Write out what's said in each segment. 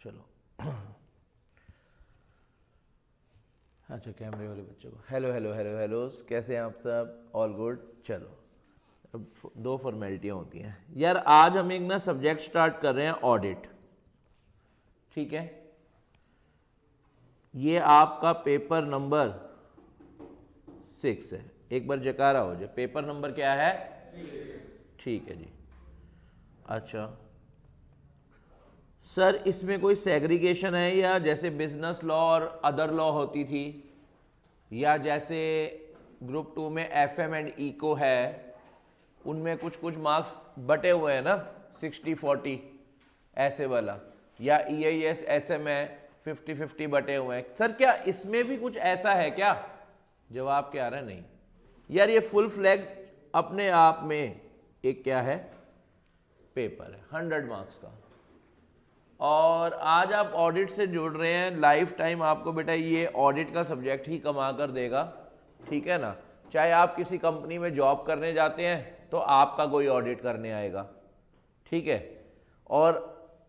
चलो अच्छा, कैमरे वाले बच्चों को हेलो हेलो हेलो हेलो, कैसे हैं आप सब? All good. चलो अब दो फॉर्मेलिटियाँ होती हैं यार। आज हम एक ना सब्जेक्ट स्टार्ट कर रहे हैं, ऑडिट। ठीक है, ये आपका पेपर नंबर 6 है। एक बार जयकारा हो जाए, पेपर नंबर क्या है? 6। ठीक है जी। अच्छा सर, इसमें कोई सेग्रीगेशन है या जैसे बिजनेस लॉ और अदर लॉ होती थी, या जैसे ग्रुप 2 में FM एंड इको है, उनमें कुछ कुछ मार्क्स बटे हुए हैं ना, 60-40 ऐसे वाला, या EIS SM है 50-50 बटे हुए हैं। सर क्या इसमें भी कुछ ऐसा है क्या? जवाब क्या आ रहा है? नहीं यार, ये फुल फ्लैग अपने आप में एक क्या है, पेपर है 100 मार्क्स का। और आज आप ऑडिट से जुड़ रहे हैं, लाइफ टाइम आपको बेटा ये ऑडिट का सब्जेक्ट ही कमा कर देगा। ठीक है ना? चाहे आप किसी कंपनी में जॉब करने जाते हैं तो आपका कोई ऑडिट करने आएगा। ठीक है, और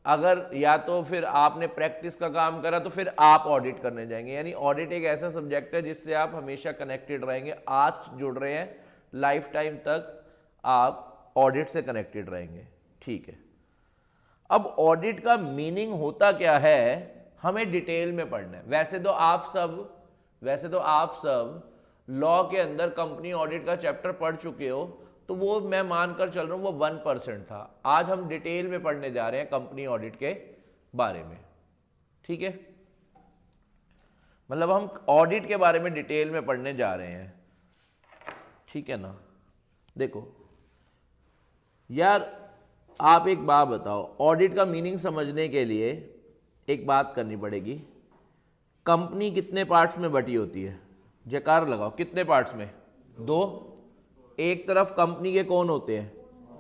अगर या तो फिर आपने प्रैक्टिस का काम करा तो फिर आप ऑडिट करने जाएंगे। यानी ऑडिट एक ऐसा सब्जेक्ट है जिससे आप हमेशा कनेक्टेड रहेंगे। आज जुड़ रहे हैं, लाइफ टाइम तक आप ऑडिट से कनेक्टेड रहेंगे। ठीक है, अब ऑडिट का मीनिंग होता क्या है हमें डिटेल में पढ़ना है। वैसे तो आप सब लॉ के अंदर कंपनी ऑडिट का चैप्टर पढ़ चुके हो, तो वो मैं मानकर चल रहा हूं वो 1% था। आज हम डिटेल में पढ़ने जा रहे हैं कंपनी ऑडिट के बारे में। ठीक है, मतलब हम ऑडिट के बारे में डिटेल में पढ़ने जा रहे हैं। ठीक है ना? देखो यार, आप एक बात बताओ, ऑडिट का मीनिंग समझने के लिए एक बात करनी पड़ेगी। कंपनी कितने पार्ट्स में बटी होती है? जयकार लगाओ, कितने पार्ट्स में? 2। एक तरफ कंपनी के कौन होते हैं?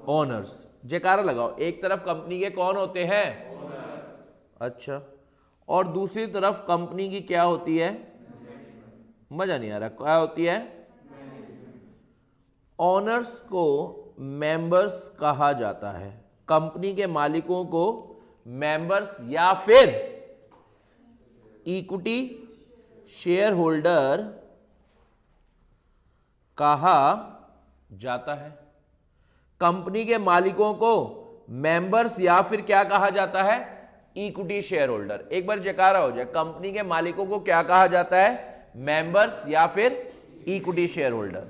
ओनर्स। जयकार लगाओ, एक तरफ कंपनी के कौन होते हैं? ओनर्स। अच्छा, और दूसरी तरफ कंपनी की क्या होती है? मजा नहीं आ रहा, क्या होती है? ओनर्स को मेंबर्स कहा जाता है। कंपनी के मालिकों को मेंबर्स या फिर इक्विटी शेयर होल्डर कहा जाता है। कंपनी के मालिकों को मेंबर्स या फिर क्या कहा जाता है? Equity share holder. एक बार जयकारा हो जाए, कंपनी के मालिकों को क्या कहा जाता है? मेंबर्स या फिर इक्विटी शेयर होल्डर।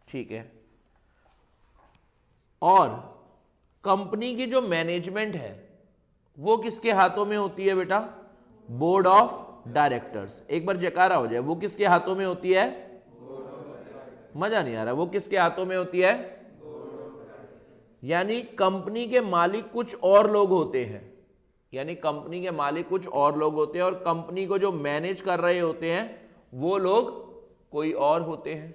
ठीक है, और कंपनी की जो मैनेजमेंट है वो किसके हाथों में होती है बेटा? Board of directors. एक बार जयकारा हो जाए, वो किसके हाथों में होती है? मजा नहीं आ रहा, वो किसके हाथों में होती है? यानी कंपनी के मालिक कुछ और लोग होते हैं। यानी कंपनी के मालिक कुछ और लोग होते हैं और कंपनी को जो मैनेज कर रहे होते हैं वो लोग कोई और होते हैं।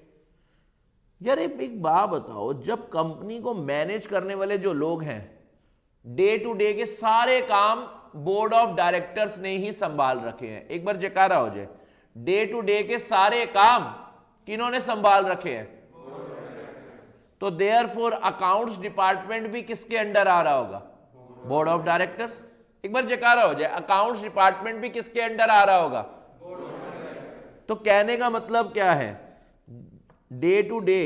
यार एक बात बताओ, जब कंपनी को मैनेज करने वाले जो लोग हैं, डे टू डे के सारे काम बोर्ड ऑफ डायरेक्टर्स ने ही संभाल रखे हैं। एक बार जयकारा हो जाए, डे टू डे के सारे काम किन्होंने संभाल रखे हैं? तो देयरफॉर अकाउंट्स डिपार्टमेंट भी किसके अंडर आ रहा होगा? Board of directors. एक बार जयकारा हो जाए, अकाउंट्स डिपार्टमेंट भी किसके अंडर आ रहा होगा? तो कहने का मतलब क्या है? Day to day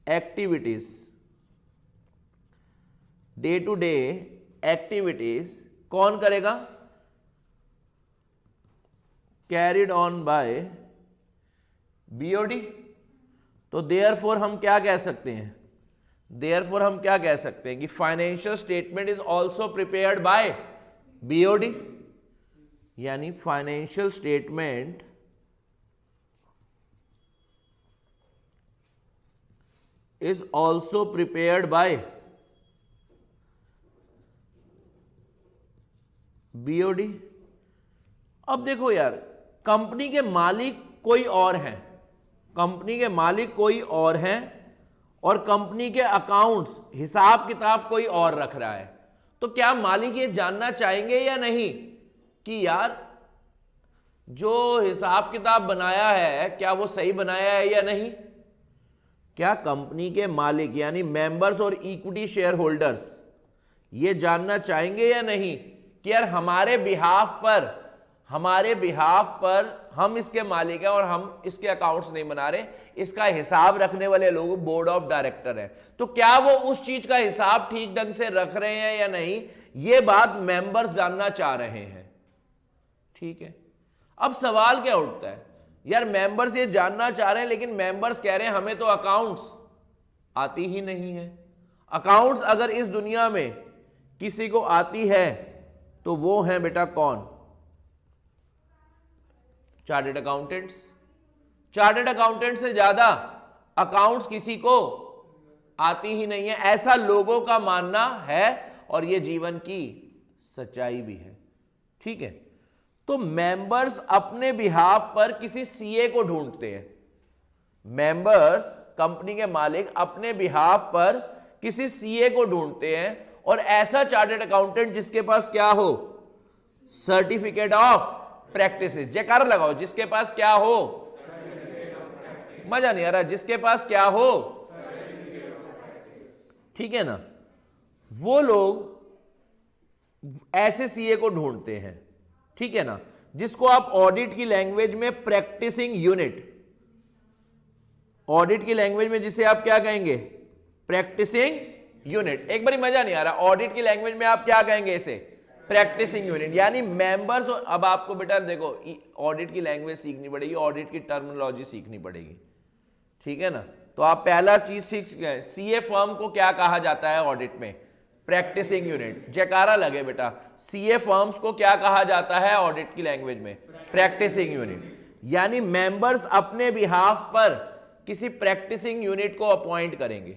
activities, day to day activities कौन करेगा? Carried on by BOD। तो देयरफॉर हम क्या कह सकते हैं? देयरफॉर हम क्या कह सकते हैं कि financial statement is also prepared by BOD। यानी financial statement is also prepared by BOD। अब देखो यार, कंपनी के मालिक कोई और हैं, कंपनी के मालिक कोई और हैं और कंपनी के अकाउंट्स, हिसाब किताब कोई और रख रहा है। तो क्या मालिक ये जानना चाहेंगे या नहीं कि यार जो हिसाब किताब बनाया है क्या वो सही बनाया है या नहीं? क्या कंपनी के मालिक यानी मेंबर्स और इक्विटी शेयर होल्डर्स ये जानना चाहेंगे या नहीं कि यार हमारे बिहाफ पर हम इसके मालिक हैं और हम इसके अकाउंट्स नहीं बना रहे, इसका हिसाब रखने वाले लोग बोर्ड ऑफ डायरेक्टर है, तो क्या वो उस चीज का हिसाब ठीक ढंग से रख रहे हैं या नहीं, ये बात मेंबर्स जानना चाह रहे हैं। ठीक है, अब सवाल क्या उठता है, यार मेंबर्स ये जानना चाह रहे हैं लेकिन मेंबर्स कह रहे हैं हमें तो अकाउंट्स आती ही नहीं है। अकाउंट्स अगर इस दुनिया में किसी को आती है तो वो हैं बेटा कौन? Chartered accountants. चार्टर्ड अकाउंटेंट से ज्यादा अकाउंट्स किसी को आती ही नहीं है, ऐसा लोगों का मानना है और यह जीवन की सच्चाई भी है। ठीक है, तो मेंबर्स अपने बिहाफ पर किसी सीए को ढूंढते हैं। मेंबर्स, कंपनी के मालिक, अपने बिहाफ पर किसी सीए को ढूंढते हैं और ऐसा चार्टर्ड अकाउंटेंट जिसके पास क्या हो? Certificate of practice. जयकार लगाओ, जिसके पास क्या हो? मजा नहीं आ रहा, जिसके पास क्या हो? ठीक है ना, वो लोग ऐसे सीए को ढूंढते हैं। ठीक है ना, जिसको आप ऑडिट की लैंग्वेज में प्रैक्टिसिंग यूनिट, ऑडिट की लैंग्वेज में जिसे आप क्या कहेंगे? Practising unit. एक बारी मजा नहीं आ रहा, ऑडिट की लैंग्वेज में आप क्या कहेंगे इसे? Practising unit. यानी मेंबर्स। अब आपको बेटा देखो, ऑडिट की लैंग्वेज सीखनी पड़ेगी, ऑडिट की टर्मिनोलॉजी सीखनी पड़ेगी। ठीक है ना, तो आप पहला चीज सीख गए, सीए फर्म को क्या कहा जाता है ऑडिट में? Practising unit. जयकारा लगे बेटा, सीए फर्म्स को क्या कहा जाता है ऑडिट की लैंग्वेज में? Practising unit. यानी मेंबर्स अपने बिहाफ पर किसी प्रैक्टिसिंग यूनिट को अपॉइंट करेंगे।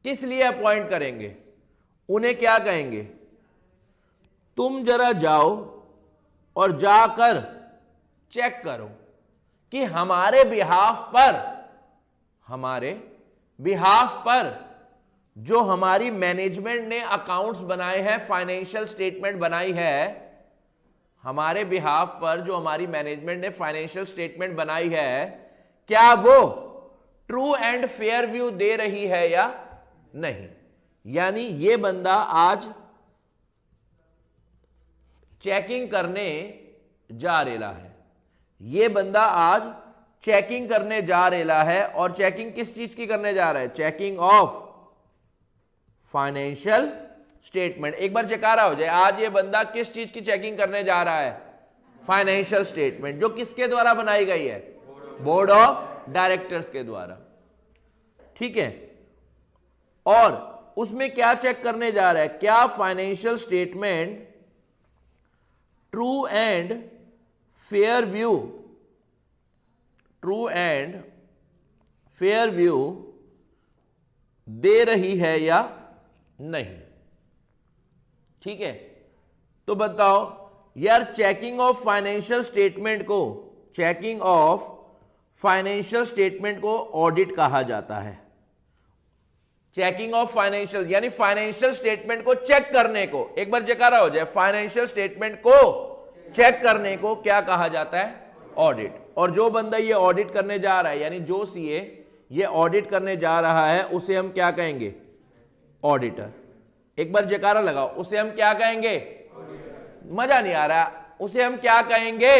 किस लिए अपॉइंट करेंगे? उन्हें क्या कहेंगे? तुम जरा जाओ और जाकर चेक करो कि हमारे बिहाफ पर जो हमारी मैनेजमेंट ने अकाउंट्स बनाए हैं, फाइनेंशियल स्टेटमेंट बनाई है, हमारे बिहाफ पर जो हमारी मैनेजमेंट ने फाइनेंशियल स्टेटमेंट बनाई है, क्या वो ट्रू एंड फेयर व्यू दे रही है या नहीं। यानी ये बंदा आज चेकिंग करने जा रेला है, ये बंदा आज चेकिंग करने जा रेला है। और चेकिंग किस चीज की करने जा रहा है? Checking of financial statement. एक बार जयकारा हो जाए, आज ये बंदा किस चीज की चेकिंग करने जा रहा है? फाइनेंशियल स्टेटमेंट, जो किसके द्वारा बनाई गई है? बोर्ड ऑफ डायरेक्टर्स के द्वारा। ठीक है, और उसमें क्या चेक करने जा रहा है? क्या financial statement true and fair view दे रही है या नहीं। ठीक है, तो बताओ यार, चेकिंग ऑफ फाइनेंशियल स्टेटमेंट को ऑडिट कहा जाता है। चेकिंग ऑफ फाइनेंशियल यानी फाइनेंशियल स्टेटमेंट को चेक करने को, एक बार जयकारा हो जाए, फाइनेंशियल स्टेटमेंट को चेक करने को क्या कहा जाता है? ऑडिट। और जो बंदा ये ऑडिट करने जा रहा है, यानी जो सीए ये ऑडिट करने जा रहा है, उसे हम क्या कहेंगे? ऑडिटर। एक बार जयकारा लगाओ, उसे हम क्या कहेंगे? मजा नहीं आ रहा, उसे हम क्या कहेंगे?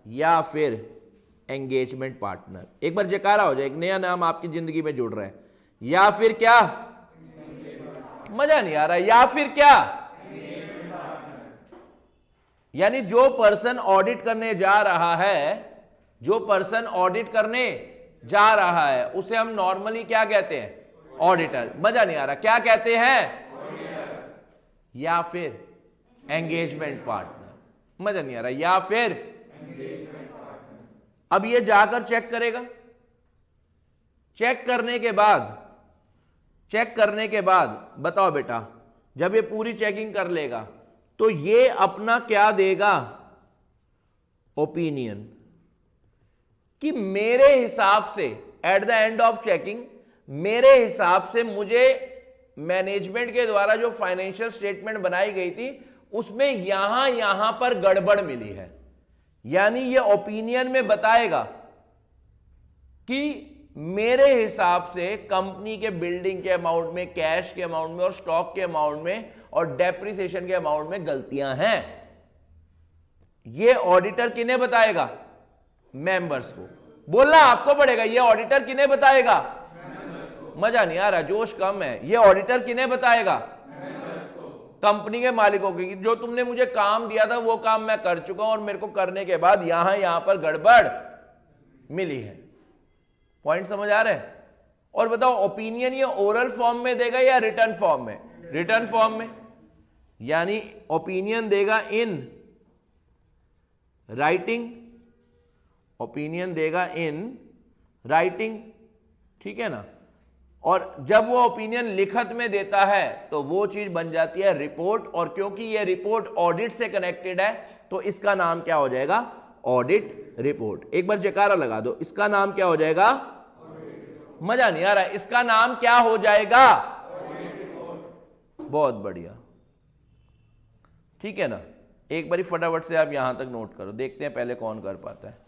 या फिर एंगेजमेंट पार्टनर। एक बार जयकारा हो जाए, एक नया नाम आपकी जिंदगी में जुड़ रहा है। या फिर क्या? मजा नहीं आ रहा, या फिर क्या? यानी जो पर्सन ऑडिट करने जा रहा है, उसे हम नॉर्मली क्या कहते हैं? ऑडिटर। मजा नहीं आ रहा, क्या कहते हैं? या फिर एंगेजमेंट पार्टनर। मजा नहीं आ रहा, या फिर अब ये जाकर चेक करेगा। चेक करने के बाद बताओ बेटा, जब ये पूरी चेकिंग कर लेगा तो ये अपना क्या देगा? ओपिनियन, कि मेरे हिसाब से eight the end of checking, मेरे हिसाब से मुझे मैनेजमेंट के द्वारा जो फाइनेंशियल स्टेटमेंट बनाई गई थी उसमें यहां पर गड़बड़ मिली है। यानी ये ओपिनियन में बताएगा कि मेरे हिसाब से कंपनी के बिल्डिंग के अमाउंट में, कैश के अमाउंट में और स्टॉक के अमाउंट में और डेप्रिसिएशन के अमाउंट में गलतियां हैं। ये ऑडिटर किन्हें बताएगा? मेंबर्स को। बोलना आपको पड़ेगा, ये ऑडिटर किन्हें बताएगा? मजा नहीं आ रहा, जोश कम है। ये ऑडिटर किन्हें बताएगा? कंपनी के मालिकों की। जो तुमने मुझे काम दिया था वो काम मैं कर चुका हूं और मेरे को करने के बाद यहां पर गड़बड़ मिली है। पॉइंट समझ आ रहा है? और बताओ ओपिनियन ये ओरल फॉर्म में देगा या रिटर्न फॉर्म में? रिटर्न फॉर्म में, यानी ओपिनियन देगा इन राइटिंग, ओपिनियन देगा इन राइटिंग, ठीक है ना। और जब वो ओपिनियन लिखत में देता है तो वो चीज बन जाती है रिपोर्ट, और क्योंकि ये रिपोर्ट ऑडिट से कनेक्टेड है तो इसका नाम क्या हो जाएगा? Audit report. एक बार जयकारा लगा दो, इसका नाम क्या हो जाएगा? मजा नहीं आ रहा, इसका नाम क्या हो जाएगा? बहुत बढ़िया, ठीक है ना। एक बारी फटाफट से आप यहां तक नोट करो, देखते हैं पहले कौन कर पाता है।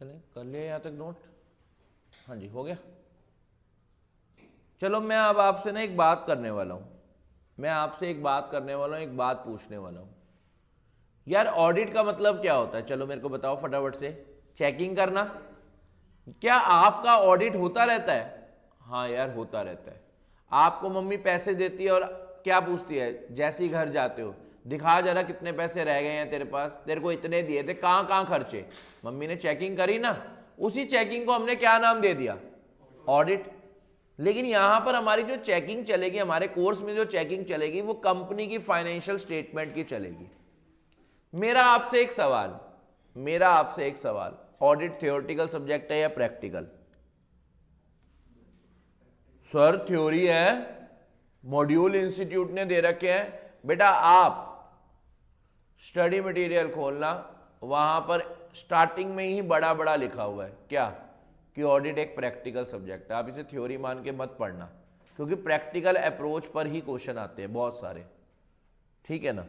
चलें, कर लिया यहाँ तक नोट? हाँ जी, हो गया। चलो मैं अब आपसे ना एक बात करने वाला हूँ, मैं आपसे एक बात करने वाला हूँ, एक बात पूछने वाला हूँ। यार ऑडिट का मतलब क्या होता है? चलो मेरे को बताओ फटाफट से। चेकिंग करना। क्या आपका ऑडिट होता रहता है? हाँ यार होता रहता है। आपको मम्मी पैसे देती है और क्या पूछती है जैसे ही घर जाते हो, दिखा जरा कितने पैसे रह गए हैं तेरे पास, तेरे को इतने दिए थे, कहाँ कहाँ खर्चे। मम्मी ने चेकिंग करी ना, उसी चेकिंग को हमने क्या नाम दे दिया? ऑडिट। लेकिन यहां पर हमारी जो चेकिंग चलेगी, हमारे कोर्स में जो चेकिंग चलेगी वो कंपनी की फाइनेंशियल स्टेटमेंट की चलेगी। मेरा आपसे एक सवाल, ऑडिट थ्योरेटिकल सब्जेक्ट है या प्रैक्टिकल? सर थ्योरी है, मॉड्यूल इंस्टीट्यूट ने दे रखे हैं। बेटा आप स्टडी मटेरियल खोलना, वहां पर स्टार्टिंग में ही बड़ा बड़ा लिखा हुआ है क्या, कि ऑडिट एक प्रैक्टिकल सब्जेक्ट है। आप इसे थ्योरी मान के मत पढ़ना, क्योंकि प्रैक्टिकल अप्रोच पर ही क्वेश्चन आते हैं बहुत सारे, ठीक है ना।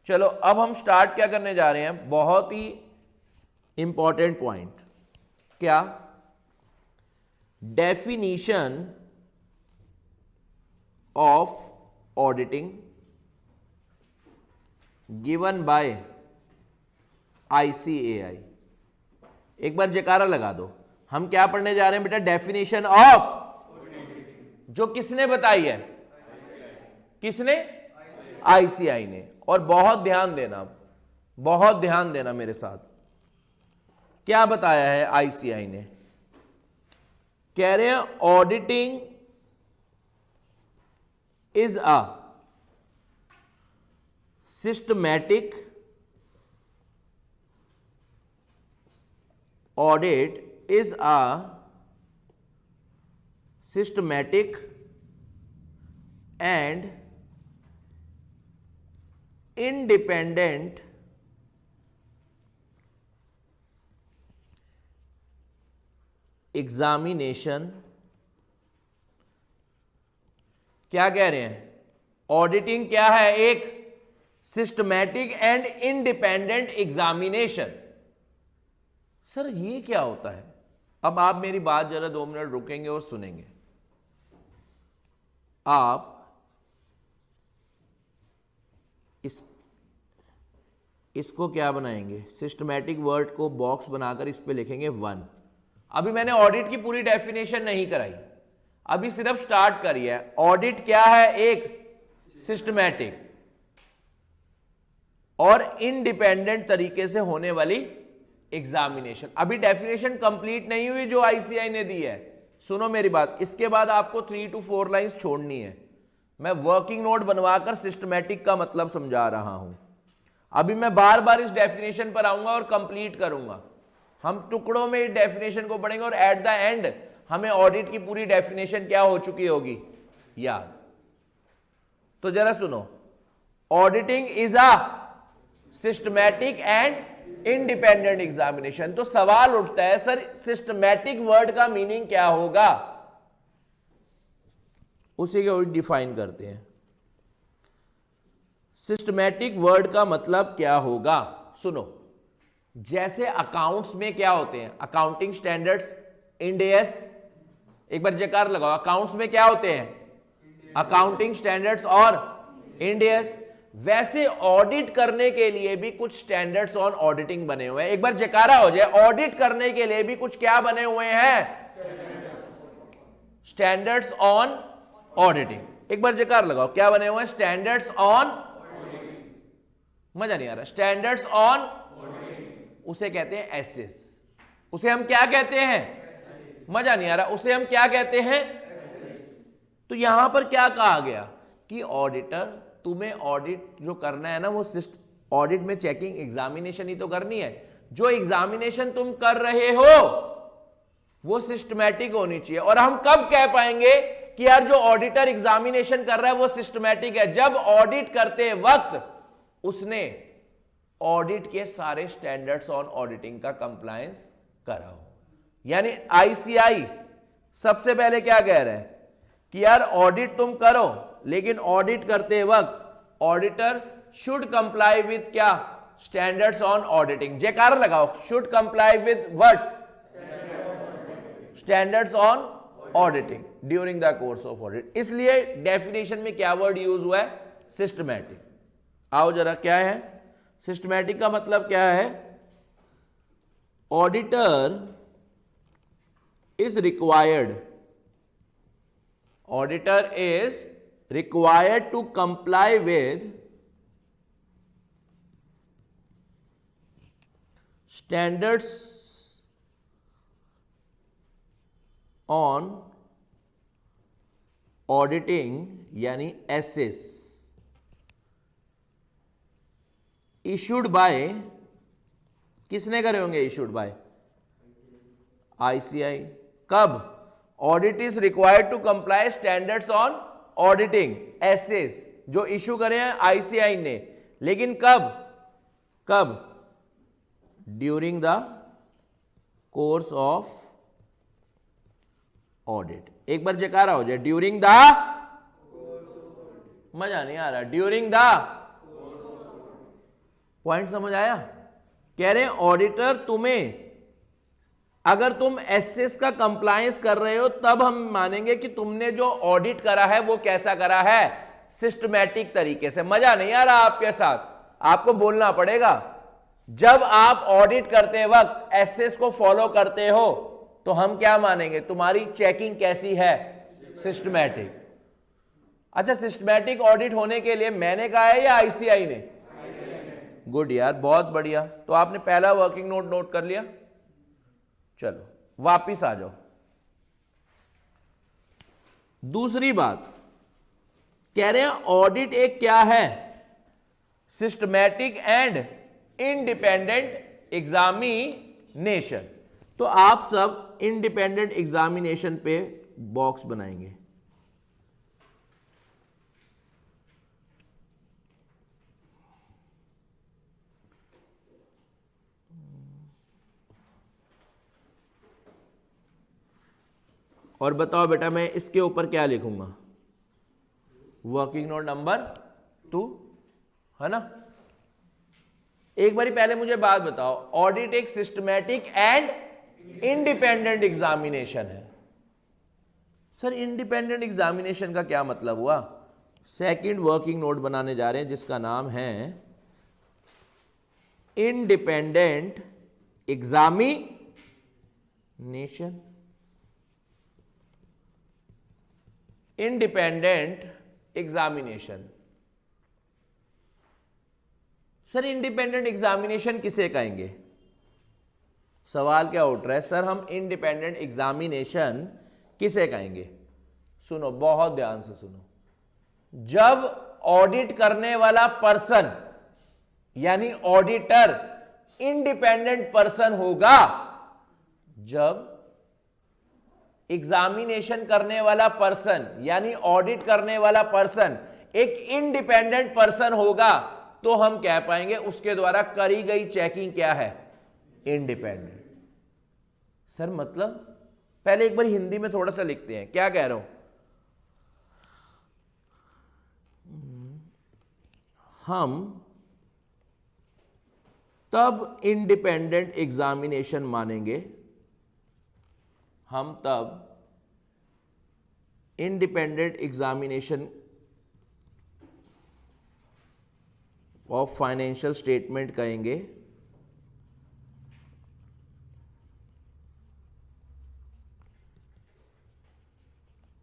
चलो अब हम स्टार्ट क्या करने जा रहे हैं, बहुत ही इंपॉर्टेंट पॉइंट, क्या, definition of auditing given by ICAI। एक बार जयकारा लगा दो। हम क्या पढ़ने जा रहे हैं बेटा, डेफिनेशन ऑफ, जो किसने बताई है, किसने, ICAI ने। और बहुत ध्यान देना मेरे साथ, क्या बताया है ICAI ने, कह रहे हैं auditing is a systematic, audit is a systematic and independent examination. क्या कह रहे हैं, ऑडिटिंग क्या है, एक systematic and independent examination. Sir ये क्या होता है? अब आप मेरी बात जरा 2 मिनट रुकेंगे और सुनेंगे। आप इसको क्या बनाएंगे, सिस्टमैटिक वर्ड को बॉक्स बनाकर इस पे लिखेंगे 1। अभी मैंने ऑडिट की पूरी डेफिनेशन नहीं कराई, अभी सिर्फ स्टार्ट करी है। ऑडिट क्या है, एक सिस्टमैटिक और इंडिपेंडेंट तरीके से होने वाली एग्जामिनेशन। अभी डेफिनेशन कंप्लीट नहीं हुई जो ICAI ने दी है। सुनो मेरी बात, इसके बाद आपको 3 to 4 लाइंस छोड़नी है। मैं वर्किंग नोट बनवाकर सिस्टमैटिक का मतलब समझा रहा हूं। अभी मैं बार बार इस डेफिनेशन पर आऊंगा और कंप्लीट करूंगा। हम टुकड़ों में इस डेफिनेशन को पढ़ेंगे और एट द एंड हमें ऑडिट की पूरी डेफिनेशन क्या हो चुकी होगी, याद। तो जरा सुनो, auditing is a systematic and independent examination. तो सवाल उठता है, सर सिस्टमैटिक वर्ड का मीनिंग क्या होगा, उसी को डिफाइन करते हैं। सिस्टमैटिक वर्ड का मतलब क्या होगा, सुनो। जैसे अकाउंट्स में क्या होते हैं, अकाउंटिंग स्टैंडर्ड्स, इंड AS, एक बार जयकार लगाओ, अकाउंट्स में क्या होते हैं, अकाउंटिंग स्टैंडर्ड्स और इंड AS। वैसे ऑडिट करने के लिए भी कुछ स्टैंडर्ड्स ऑन ऑडिटिंग बने हुए हैं। एक बार जयकारा हो जाए, ऑडिट करने के लिए भी कुछ क्या बने हुए हैं, स्टैंडर्ड्स ऑन ऑडिटिंग। एक बार जयकार लगाओ, क्या बने हुए हैं, स्टैंडर्ड्स ऑन, मजा नहीं आ रहा, स्टैंडर्ड्स ऑन, उसे कहते हैं एसएस। उसे हम क्या कहते हैं, मजा नहीं आ रहा, उसे हम क्या कहते हैं। तो यहां पर क्या कहा गया कि ऑडिटर, तुम्हें ऑडिट जो करना है ना, वो ऑडिट में चेकिंग एग्जामिनेशन ही तो करनी है। जो एग्जामिनेशन तुम कर रहे हो वो सिस्टमैटिक होनी चाहिए। और हम कब कह पाएंगे कि यार जो ऑडिटर एग्जामिनेशन कर रहा है वो सिस्टमैटिक है, जब ऑडिट करते वक्त उसने ऑडिट के सारे स्टैंडर्ड्स ऑन ऑडिटिंग का कंप्लायंस करा हो। यानी ICAI सबसे पहले क्या कह रहा है कि यार ऑडिट तुम करो, लेकिन ऑडिट करते वक्त ऑडिटर शुड कंप्लाई विद क्या, स्टैंडर्ड्स ऑन ऑडिटिंग। जयकार लगाओ, should comply with what, standards on auditing during the course of audit. इसलिए डेफिनेशन में क्या वर्ड यूज हुआ है, सिस्टमैटिक। आओ जरा, क्या है सिस्टमैटिक का मतलब, क्या है, auditor is required, auditor is required to comply with standards on auditing यानी एसेस इशूड बाय, किसने करे होंगे इशूड बाय? आईसीआई। कब? Audit is required to comply standards on auditing SAs, जो इशू करे हैं आईसीआई ने, लेकिन कब? कब? During the course of audit. एक बार जयकारा हो जाए, ड्यूरिंग द, मजा नहीं आ रहा, ड्यूरिंग द, पॉइंट समझ आया? कह रहे हैं ऑडिटर तुम्हें, अगर तुम एसएस का कंप्लायंस कर रहे हो तब हम मानेंगे कि तुमने जो ऑडिट करा है वो कैसा करा है, सिस्टमैटिक तरीके से। मजा नहीं आ रहा आपके साथ, आपको बोलना पड़ेगा। जब आप ऑडिट करते वक्त एसएस को फॉलो करते हो तो हम क्या मानेंगे, तुम्हारी चेकिंग कैसी है, सिस्टमैटिक। अच्छा, सिस्टमैटिक ऑडिट होने के लिए मैंने कहा है या आईसीआई ने? गुड यार, बहुत बढ़िया। तो आपने पहला वर्किंग नोट नोट कर लिया। चलो वापिस आ जाओ। दूसरी बात कह रहे हैं ऑडिट एक क्या है, सिस्टमैटिक एंड इंडिपेंडेंट एग्जामिनेशन। तो आप सब इंडिपेंडेंट एग्जामिनेशन पे बॉक्स बनाएंगे। और बताओ बेटा मैं इसके ऊपर क्या लिखूंगा, वर्किंग नोट नंबर 2, है ना? एक बारी पहले मुझे बात बताओ, ऑडिट एक सिस्टमैटिक एंड इंडिपेंडेंट एग्जामिनेशन है। सर इंडिपेंडेंट एग्जामिनेशन का क्या मतलब हुआ? सेकंड वर्किंग नोट बनाने जा रहे हैं जिसका नाम है independent examination. Independent examination. Sir independent examination किसे कहेंगे? सवाल क्या उठ रहा है, सर हम इंडिपेंडेंट एग्जामिनेशन किसे कहेंगे? सुनो बहुत ध्यान से सुनो। जब ऑडिट करने वाला पर्सन यानी ऑडिटर इंडिपेंडेंट पर्सन होगा, जब एग्जामिनेशन करने वाला पर्सन यानी ऑडिट करने वाला पर्सन एक इंडिपेंडेंट पर्सन होगा, तो हम कह पाएंगे उसके द्वारा करी गई चेकिंग क्या है, इंडिपेंडेंट। सर मतलब पहले एक बार हिंदी में थोड़ा सा लिखते हैं, क्या कह रहा हूं? हम तब इंडिपेंडेंट एग्जामिनेशन मानेंगे, हम तब independent examination of financial statement कहेंगे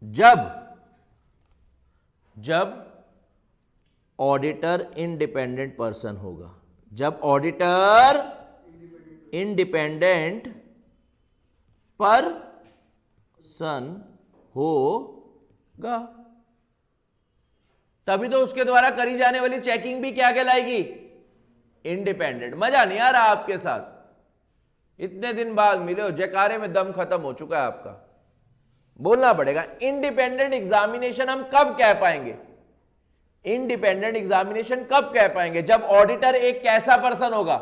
जब ऑडिटर इंडिपेंडेंट पर्सन होगा, जब ऑडिटर इंडिपेंडेंट पर्सन होगा, तभी तो उसके द्वारा करी जाने वाली चेकिंग भी क्या कहलाएगी, इंडिपेंडेंट। मजा नहीं आ रहा आपके साथ? इतने दिन बाद मिले हो, जयकारे में दम खत्म हो चुका है आपका। बोलना पड़ेगा इंडिपेंडेंट एग्जामिनेशन हम कब कह पाएंगे, इंडिपेंडेंट एग्जामिनेशन कब कह पाएंगे? जब ऑडिटर एक कैसा पर्सन होगा,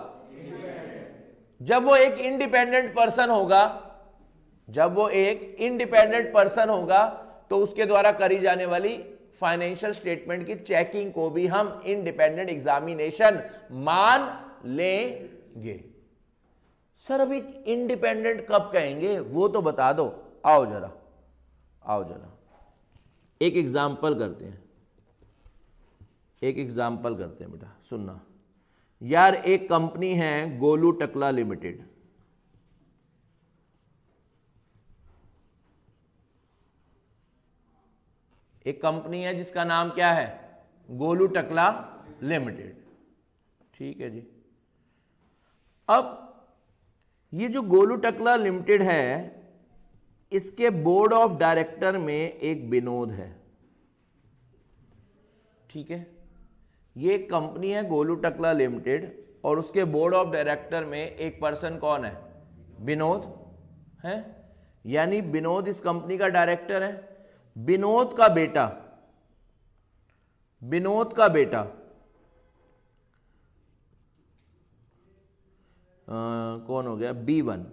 जब वो एक इंडिपेंडेंट पर्सन होगा, जब वो एक इंडिपेंडेंट पर्सन होगा तो उसके द्वारा करी जाने वाली फाइनेंशियल स्टेटमेंट की चेकिंग को भी हम इंडिपेंडेंट एग्जामिनेशन मान लेंगे। सर अभी इंडिपेंडेंट कब कहेंगे वो तो बता दो। आओ जरा, आओ जरा एक एग्जाम्पल करते हैं, एक एग्जाम्पल करते हैं बेटा, सुनना यार। एक कंपनी है गोलू टकला लिमिटेड, एक कंपनी है जिसका नाम क्या है, गोलू टकला लिमिटेड। ठीक है जी। अब ये जो गोलू टकला लिमिटेड है, इसके बोर्ड ऑफ डायरेक्टर में एक विनोद है। ठीक है, ये कंपनी है गोलू टकला लिमिटेड और उसके बोर्ड ऑफ डायरेक्टर में एक पर्सन कौन है? विनोद है, यानी विनोद इस कंपनी का डायरेक्टर है। विनोद का बेटा कौन हो गया? B1।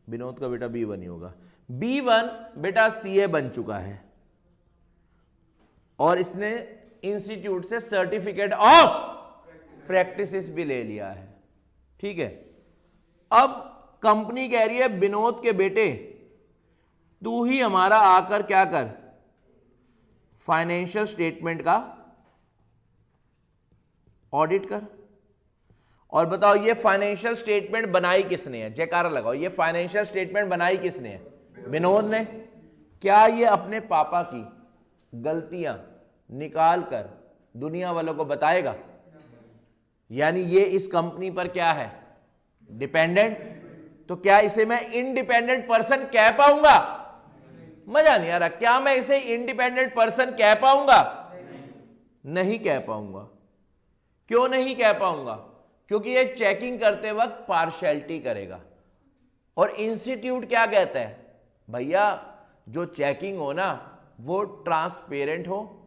विनोद का बेटा B1 ही होगा। B1 बेटा CA बन चुका है और इसने इंस्टीट्यूट से सर्टिफिकेट ऑफ प्रैक्टिस भी ले लिया है। ठीक है, अब कंपनी कह रही है विनोद के बेटे तू ही हमारा आकर क्या कर, फाइनेंशियल स्टेटमेंट का ऑडिट कर और बताओ ये फाइनेंशियल स्टेटमेंट बनाई किसने है? जयकारा लगाओ, ये फाइनेंशियल स्टेटमेंट बनाई किसने है? विनोद ने। क्या ये अपने पापा की गलतियां निकाल कर दुनिया वालों को बताएगा? यानी ये इस कंपनी पर क्या है? डिपेंडेंट। तो क्या इसे मैं इंडिपेंडेंट पर्सन कह पाऊंगा? मजा नहीं आ रहा। क्या मैं इसे इंडिपेंडेंट पर्सन कह पाऊंगा? नहीं कह पाऊंगा। क्यों नहीं कह पाऊंगा? क्योंकि ये चेकिंग करते वक्त पार्शियलिटी करेगा और इंस्टीट्यूट क्या कहता है? भैया जो चेकिंग हो ना वो ट्रांसपेरेंट हो,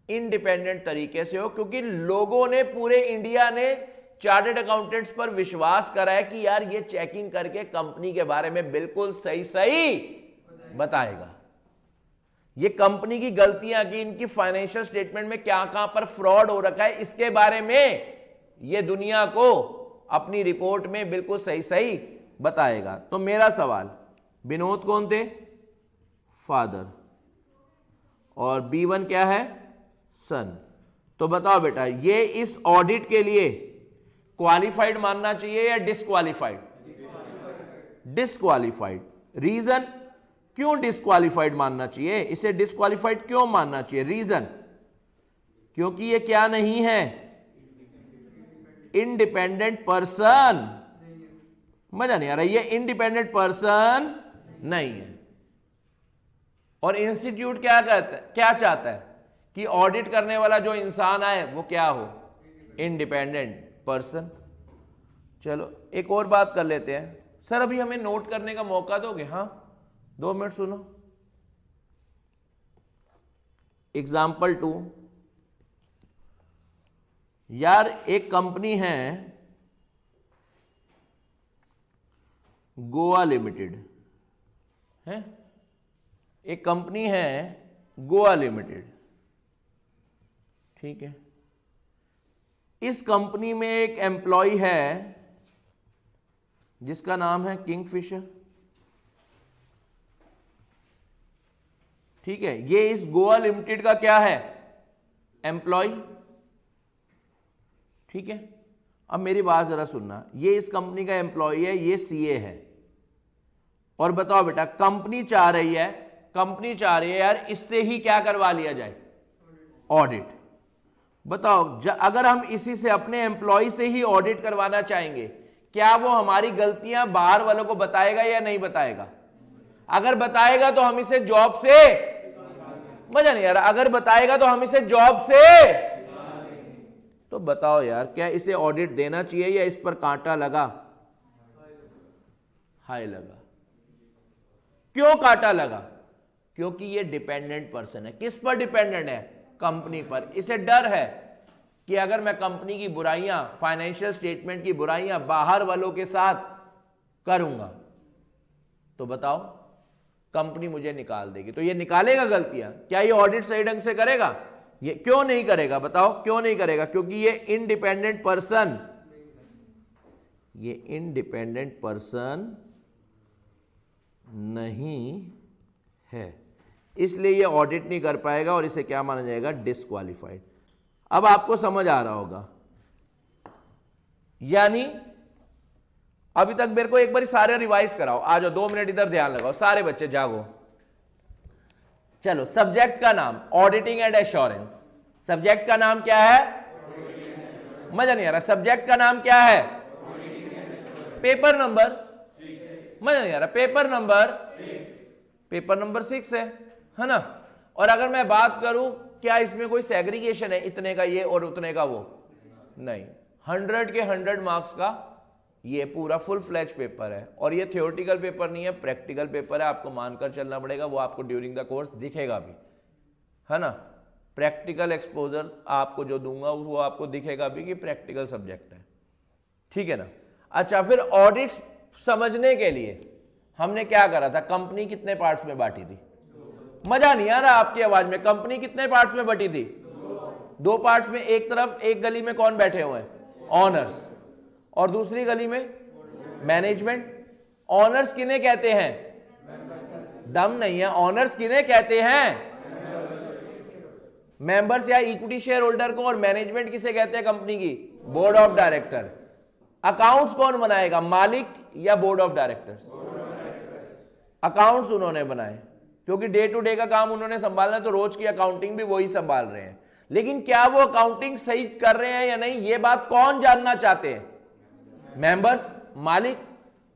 इंडिपेंडेंट तरीके से हो, क्योंकि लोगों ने, पूरे इंडिया ने चार्टर्ड अकाउंटेंट्स पर विश्वास करा है कि यार ये चेकिंग करके कंपनी के बारे में बिल्कुल सही बताएगा। ये कंपनी की गलतियां की, इनकी फाइनेंशियल स्टेटमेंट में क्या कहां पर फ्रॉड हो रखा है, इसके बारे में ये दुनिया को अपनी रिपोर्ट में बिल्कुल सही बताएगा। तो मेरा सवाल, विनोद कौन थे? फादर। और B1 क्या है? सन। तो बताओ बेटा ये इस ऑडिट के लिए क्वालिफाइड मानना चाहिए या डिसक्वालिफाइड? डिसक्वालिफाइड। रीजन क्यों डिसक्वालिफाइड मानना चाहिए? इसे डिसक्वालिफाइड क्यों मानना चाहिए? रीजन क्योंकि ये क्या नहीं है? Independent person. मजा नहीं आ रहा, ये इंडिपेंडेंट पर्सन नहीं है। और इंस्टीट्यूट क्या कहता है, क्या चाहता है कि ऑडिट करने वाला जो इंसान आए वो क्या हो? Independent person. चलो एक और बात कर लेते हैं। सर अभी हमें नोट करने का मौका दोगे? हाँ 2 मिनट सुनो। एग्जाम्पल 2, यार एक कंपनी है गोवा लिमिटेड है, एक कंपनी है गोवा लिमिटेड। ठीक है, इस कंपनी में एक एम्प्लॉय है जिसका नाम है किंगफिशर। ठीक है, ये इस गोवा लिमिटेड का क्या है? एम्प्लॉय। ठीक है, अब मेरी बात जरा सुनना, ये इस कंपनी का एम्प्लॉय है, ये CA है। और बताओ बेटा कंपनी चाह रही है यार इससे ही क्या करवा लिया जाए? ऑडिट। बताओ अगर हम इसी से, अपने एम्प्लॉय से ही ऑडिट करवाना चाहेंगे, क्या वो हमारी गलतियां बाहर वालों को बताएगा या नहीं बताएगा? अगर बताएगा तो हम इसे जॉब से, मजा नहीं आ रहा, अगर बताएगा तो हम इसे जॉब से, तो बताओ यार क्या इसे ऑडिट देना चाहिए या इस पर कांटा लगा? हाय लगा। क्यों कांटा लगा? क्योंकि ये डिपेंडेंट पर्सन है। किस पर डिपेंडेंट है? कंपनी पर। इसे डर है कि अगर मैं कंपनी की बुराइयां, फाइनेंशियल स्टेटमेंट की बुराइयां बाहर वालों के साथ करूंगा तो बताओ कंपनी मुझे निकाल देगी। तो ये निकालेगा गलतियां? क्या ये ऑडिट सही ढंग से करेगा? ये क्यों नहीं करेगा? बताओ क्यों नहीं करेगा? क्योंकि ये इंडिपेंडेंट पर्सन, ये इंडिपेंडेंट पर्सन नहीं है, इसलिए ये ऑडिट नहीं कर पाएगा और इसे क्या माना जाएगा? डिसक्वालिफाइड। अब आपको समझ आ रहा होगा, यानी अभी तक मेरे को एक बार सारे रिवाइज कराओ। आ जाओ 2 मिनट इधर ध्यान लगाओ, सारे बच्चे जागो। चलो सब्जेक्ट का नाम ऑडिटिंग एंड एश्योरेंस। सब्जेक्ट का नाम क्या है? मजा नहीं आ रहा। सब्जेक्ट का नाम क्या है? पेपर नंबर, मजा नहीं आ रहा, पेपर नंबर 6 है ना। और अगर मैं बात करूं क्या इसमें कोई सेग्रीगेशन है इतने का ये और उतने का वो? नहीं, 100 के 100 मार्क्स का ये पूरा फुल फ्लैश पेपर है। और ये थियोरेटिकल पेपर नहीं है, प्रैक्टिकल पेपर है, आपको मानकर चलना पड़ेगा। वो आपको ड्यूरिंग द कोर्स दिखेगा भी, है ना। प्रैक्टिकल एक्सपोजर आपको जो दूंगा वो आपको दिखेगा भी कि प्रैक्टिकल सब्जेक्ट है, ठीक है ना। अच्छा, फिर ऑडिट समझने के लिए हमने क्या करा था? कंपनी कितने पार्ट्स में बांटी थी? मजा नहीं आ रहा आपकी आवाज में। कंपनी कितने पार्ट्स में बटी थी? 2 पार्ट्स में। एक तरफ एक गली में कौन बैठे हुए हैं? ऑनर्स। और दूसरी गली में मैनेजमेंट। ऑनर्स किन्हें कहते हैं? दम नहीं है, ऑनर्स किन्हें कहते हैं? मेंबर्स या इक्विटी शेयर होल्डर को। और मैनेजमेंट किसे कहते हैं कंपनी की? Board of director. अकाउंट्स कौन बनाएगा? मालिक या बोर्ड ऑफ डायरेक्टर्स? अकाउंट्स उन्होंने बनाए, क्योंकि डे टू डे का काम उन्होंने संभालना है, तो रोज की अकाउंटिंग भी वही संभाल रहे हैं। लेकिन क्या वो अकाउंटिंग सही कर रहे हैं या नहीं, ये बात कौन जानना चाहते हैं? मेंबर्स। मालिक,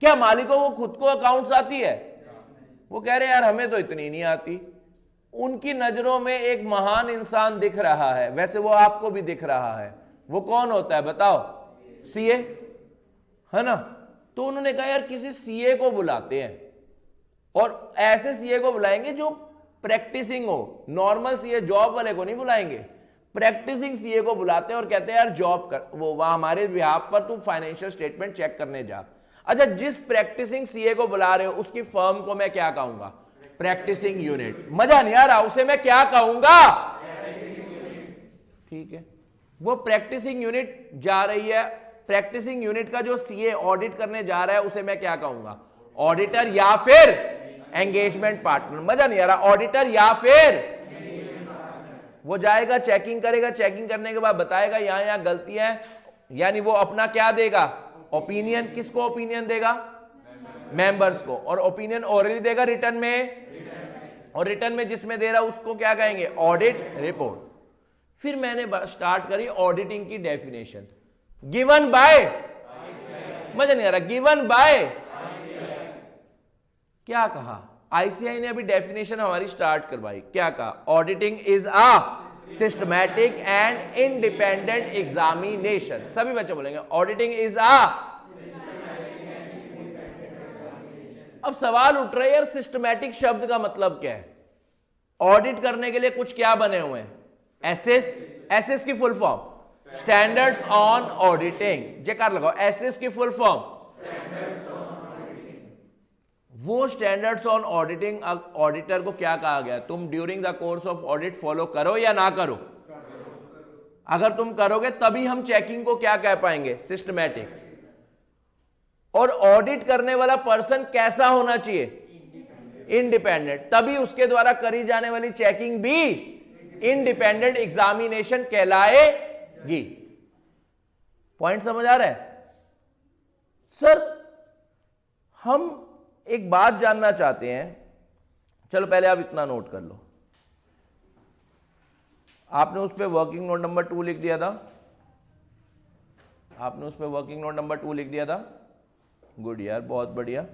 क्या मालिकों को खुद को अकाउंट्स आती है? वो कह रहे हैं यार हमें तो इतनी नहीं आती। उनकी नजरों में एक महान इंसान दिख रहा है, वैसे वो आपको भी दिख रहा है। वो कौन होता है बताओ? सीए, है ना। तो उन्होंने कहा यार किसी सीए को बुलाते हैं, और ऐसे सीए को बुलाएंगे जो प्रैक्टिसिंग हो। नॉर्मल सीए जॉब वाले को नहीं बुलाएंगे, प्रैक्टिसिंग सीए को बुलाते हैं और कहते हैं यार जॉब कर, वो वहां हमारे बिहाफ पर तू फाइनेंशियल स्टेटमेंट चेक करने जा। अच्छा, जिस प्रैक्टिसिंग सीए को बुला रहे हो उसकी फर्म को मैं क्या कहूंगा? Practising unit. मजा नहीं आ रहा, उसे मैं क्या कहूंगा? ठीक है, वो प्रैक्टिसिंग यूनिट जा रही है। प्रैक्टिसिंग यूनिट का जो सीए ऑडिट करने जा रहा है उसे मैं क्या कहूंगा? ऑडिटर या फिर एंगेजमेंट पार्टनर। मजा नहीं आ रहा, ऑडिटर या फिर। वो जाएगा, चेकिंग करेगा, चेकिंग करने के बाद बताएगा यहां यहां गलतियां हैं, यानी वो अपना क्या देगा? ओपिनियन। किसको ओपिनियन देगा? मेंबर्स को। और ओपिनियन ओरली देगा रिटर्न में, और रिटर्न में जिसमें दे रहा उसको क्या कहेंगे? Audit report. फिर मैंने स्टार्ट करी ऑडिटिंग की डेफिनेशन, गिवन बाय। मजा नहीं आ रहा, गिवन बाय। क्या कहा? आईसीआई ने अभी डेफिनेशन हमारी स्टार्ट करवाई। क्या कहा? Auditing is a systematic and independent examination. सभी बच्चे बोलेंगे ऑडिटिंग इज अ। अब सवाल उठ रहा है यार सिस्टमैटिक शब्द का मतलब क्या है? ऑडिट करने के लिए कुछ क्या बने हुए हैं? एसएस। एसएस की full form standards on auditing. जेकार लगाओ, एसएस की फुल फॉर्म। वो स्टैंडर्ड्स ऑन ऑडिटिंग ऑडिटर को क्या कहा गया? तुम during the course of audit follow करो या ना करो। अगर तुम करोगे तभी हम चेकिंग को क्या कह पाएंगे? सिस्टमैटिक। और ऑडिट करने वाला पर्सन कैसा होना चाहिए? इंडिपेंडेंट। तभी उसके द्वारा करी जाने वाली चेकिंग भी इंडिपेंडेंट एग्जामिनेशन कहलाएगी। पॉइंट समझ आ रहा है? सर हम एक बात जानना चाहते हैं। चलो पहले आप इतना नोट कर लो, आपने उस पर वर्किंग नोट नंबर 2 लिख दिया था। आपने उस पर वर्किंग नोट नंबर 2 लिख दिया था। गुड यार, बहुत बढ़िया।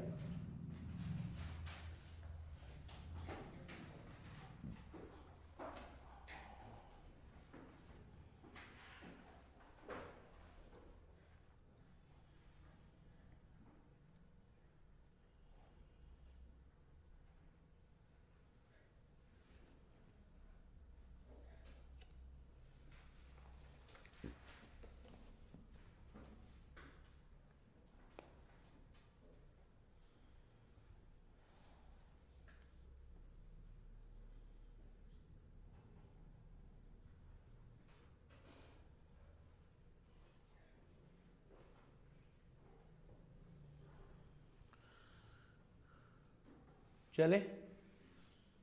चले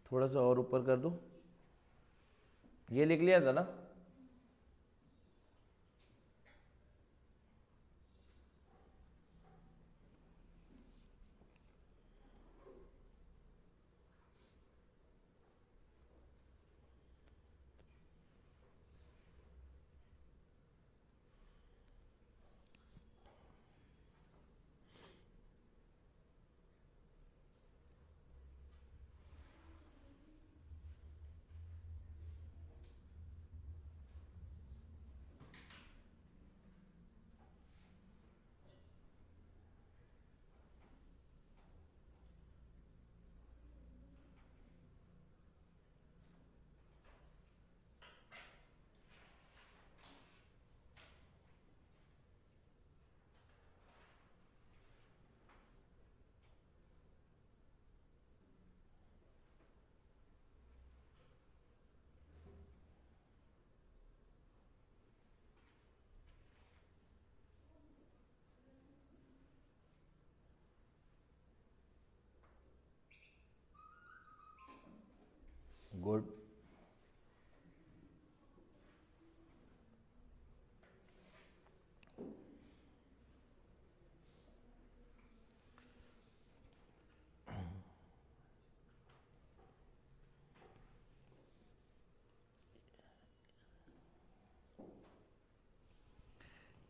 थोड़ा सा और ऊपर कर दूं। ये लिख लिया था ना?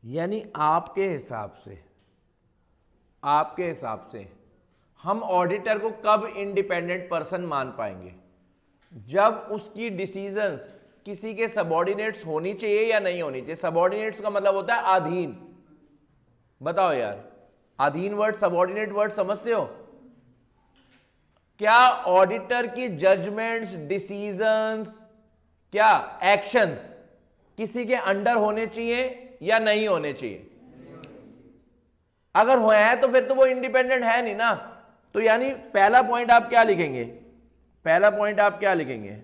यानी आपके हिसाब से हम ऑडिटर को कब इंडिपेंडेंट पर्सन मान पाएंगे? जब उसकी डिसीजंस किसी के सबऑर्डिनेट्स होनी चाहिए या नहीं होनी चाहिए? सबऑर्डिनेट्स का मतलब होता है अधीन। बताओ यार, अधीन वर्ड, सबऑर्डिनेट वर्ड समझते हो? क्या ऑडिटर की जजमेंट्स, डिसीजंस, क्या एक्शंस किसी के अंडर होने चाहिए या नहीं होने चाहिए? अगर हुए हैं तो फिर तो वो इंडिपेंडेंट है नहीं ना। तो यानी पहला पॉइंट आप क्या लिखेंगे? पहला पॉइंट आप क्या लिखेंगे?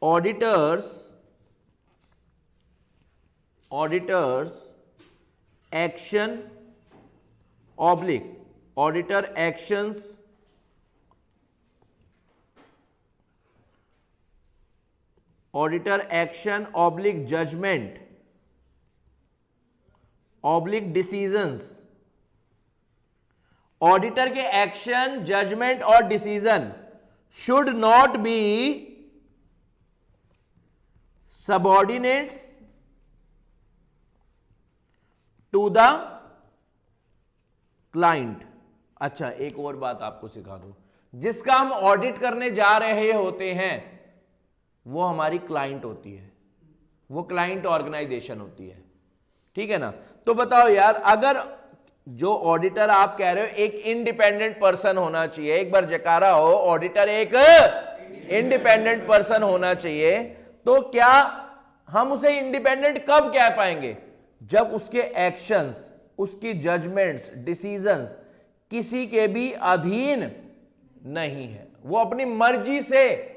Auditor's action oblique auditor actions auditor action oblique judgement oblique decisions. Auditor के एक्शन, जजमेंट और decision should not be subordinates to the client. अच्छा, एक और बात आपको सिखा दूं, जिसका हम ऑडिट करने जा रहे होते हैं वो हमारी क्लाइंट होती है, वो क्लाइंट ऑर्गेनाइजेशन होती है, ठीक है ना? तो बताओ यार, अगर जो ऑडिटर आप कह रहे हो एक इंडिपेंडेंट पर्सन होना चाहिए, एक बार जकारा हो, ऑडिटर एक इंडिपेंडेंट पर्सन होना चाहिए, तो क्या हम उसे इंडिपेंडेंट कब कह पाएंगे? जब उसके एक्शंस, उसकी जजमेंट्स, डिसीजंस किसी के भी अधीन नहीं है, वो अपनी मर्जी से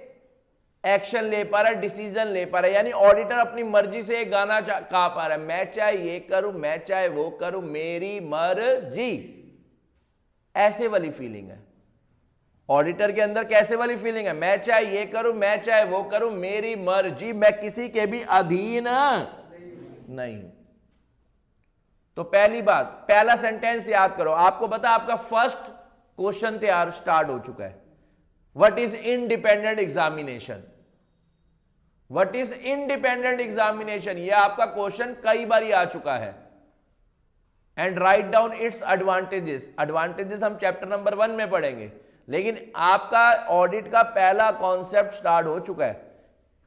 एक्शन ले पा रहा है, डिसीजन ले पा रहा है। यानी ऑडिटर अपनी मर्जी से एक गाना गा पा रहा है, मैं चाहे ये करूं, मैं चाहे वो करूं, मेरी मर्जी। ऐसे वाली फीलिंग है ऑडिटर के अंदर। कैसे वाली फीलिंग है? मैं चाहे ये करूं, मैं चाहे वो करूं, मेरी मर्जी, मैं किसी के भी अधीन नहीं। तो पहली बात, पहला सेंटेंस याद करो। आपको पता, आपका फर्स्ट क्वेश्चन तैयार स्टार्ट हो चुका है। What is independent examination? What is independent examination? यह आपका क्वेश्चन कई बार आ चुका है। And write down its advantages. Advantages हम चैप्टर नंबर 1 में पढ़ेंगे, लेकिन आपका ऑडिट का पहला कॉन्सेप्ट स्टार्ट हो चुका है।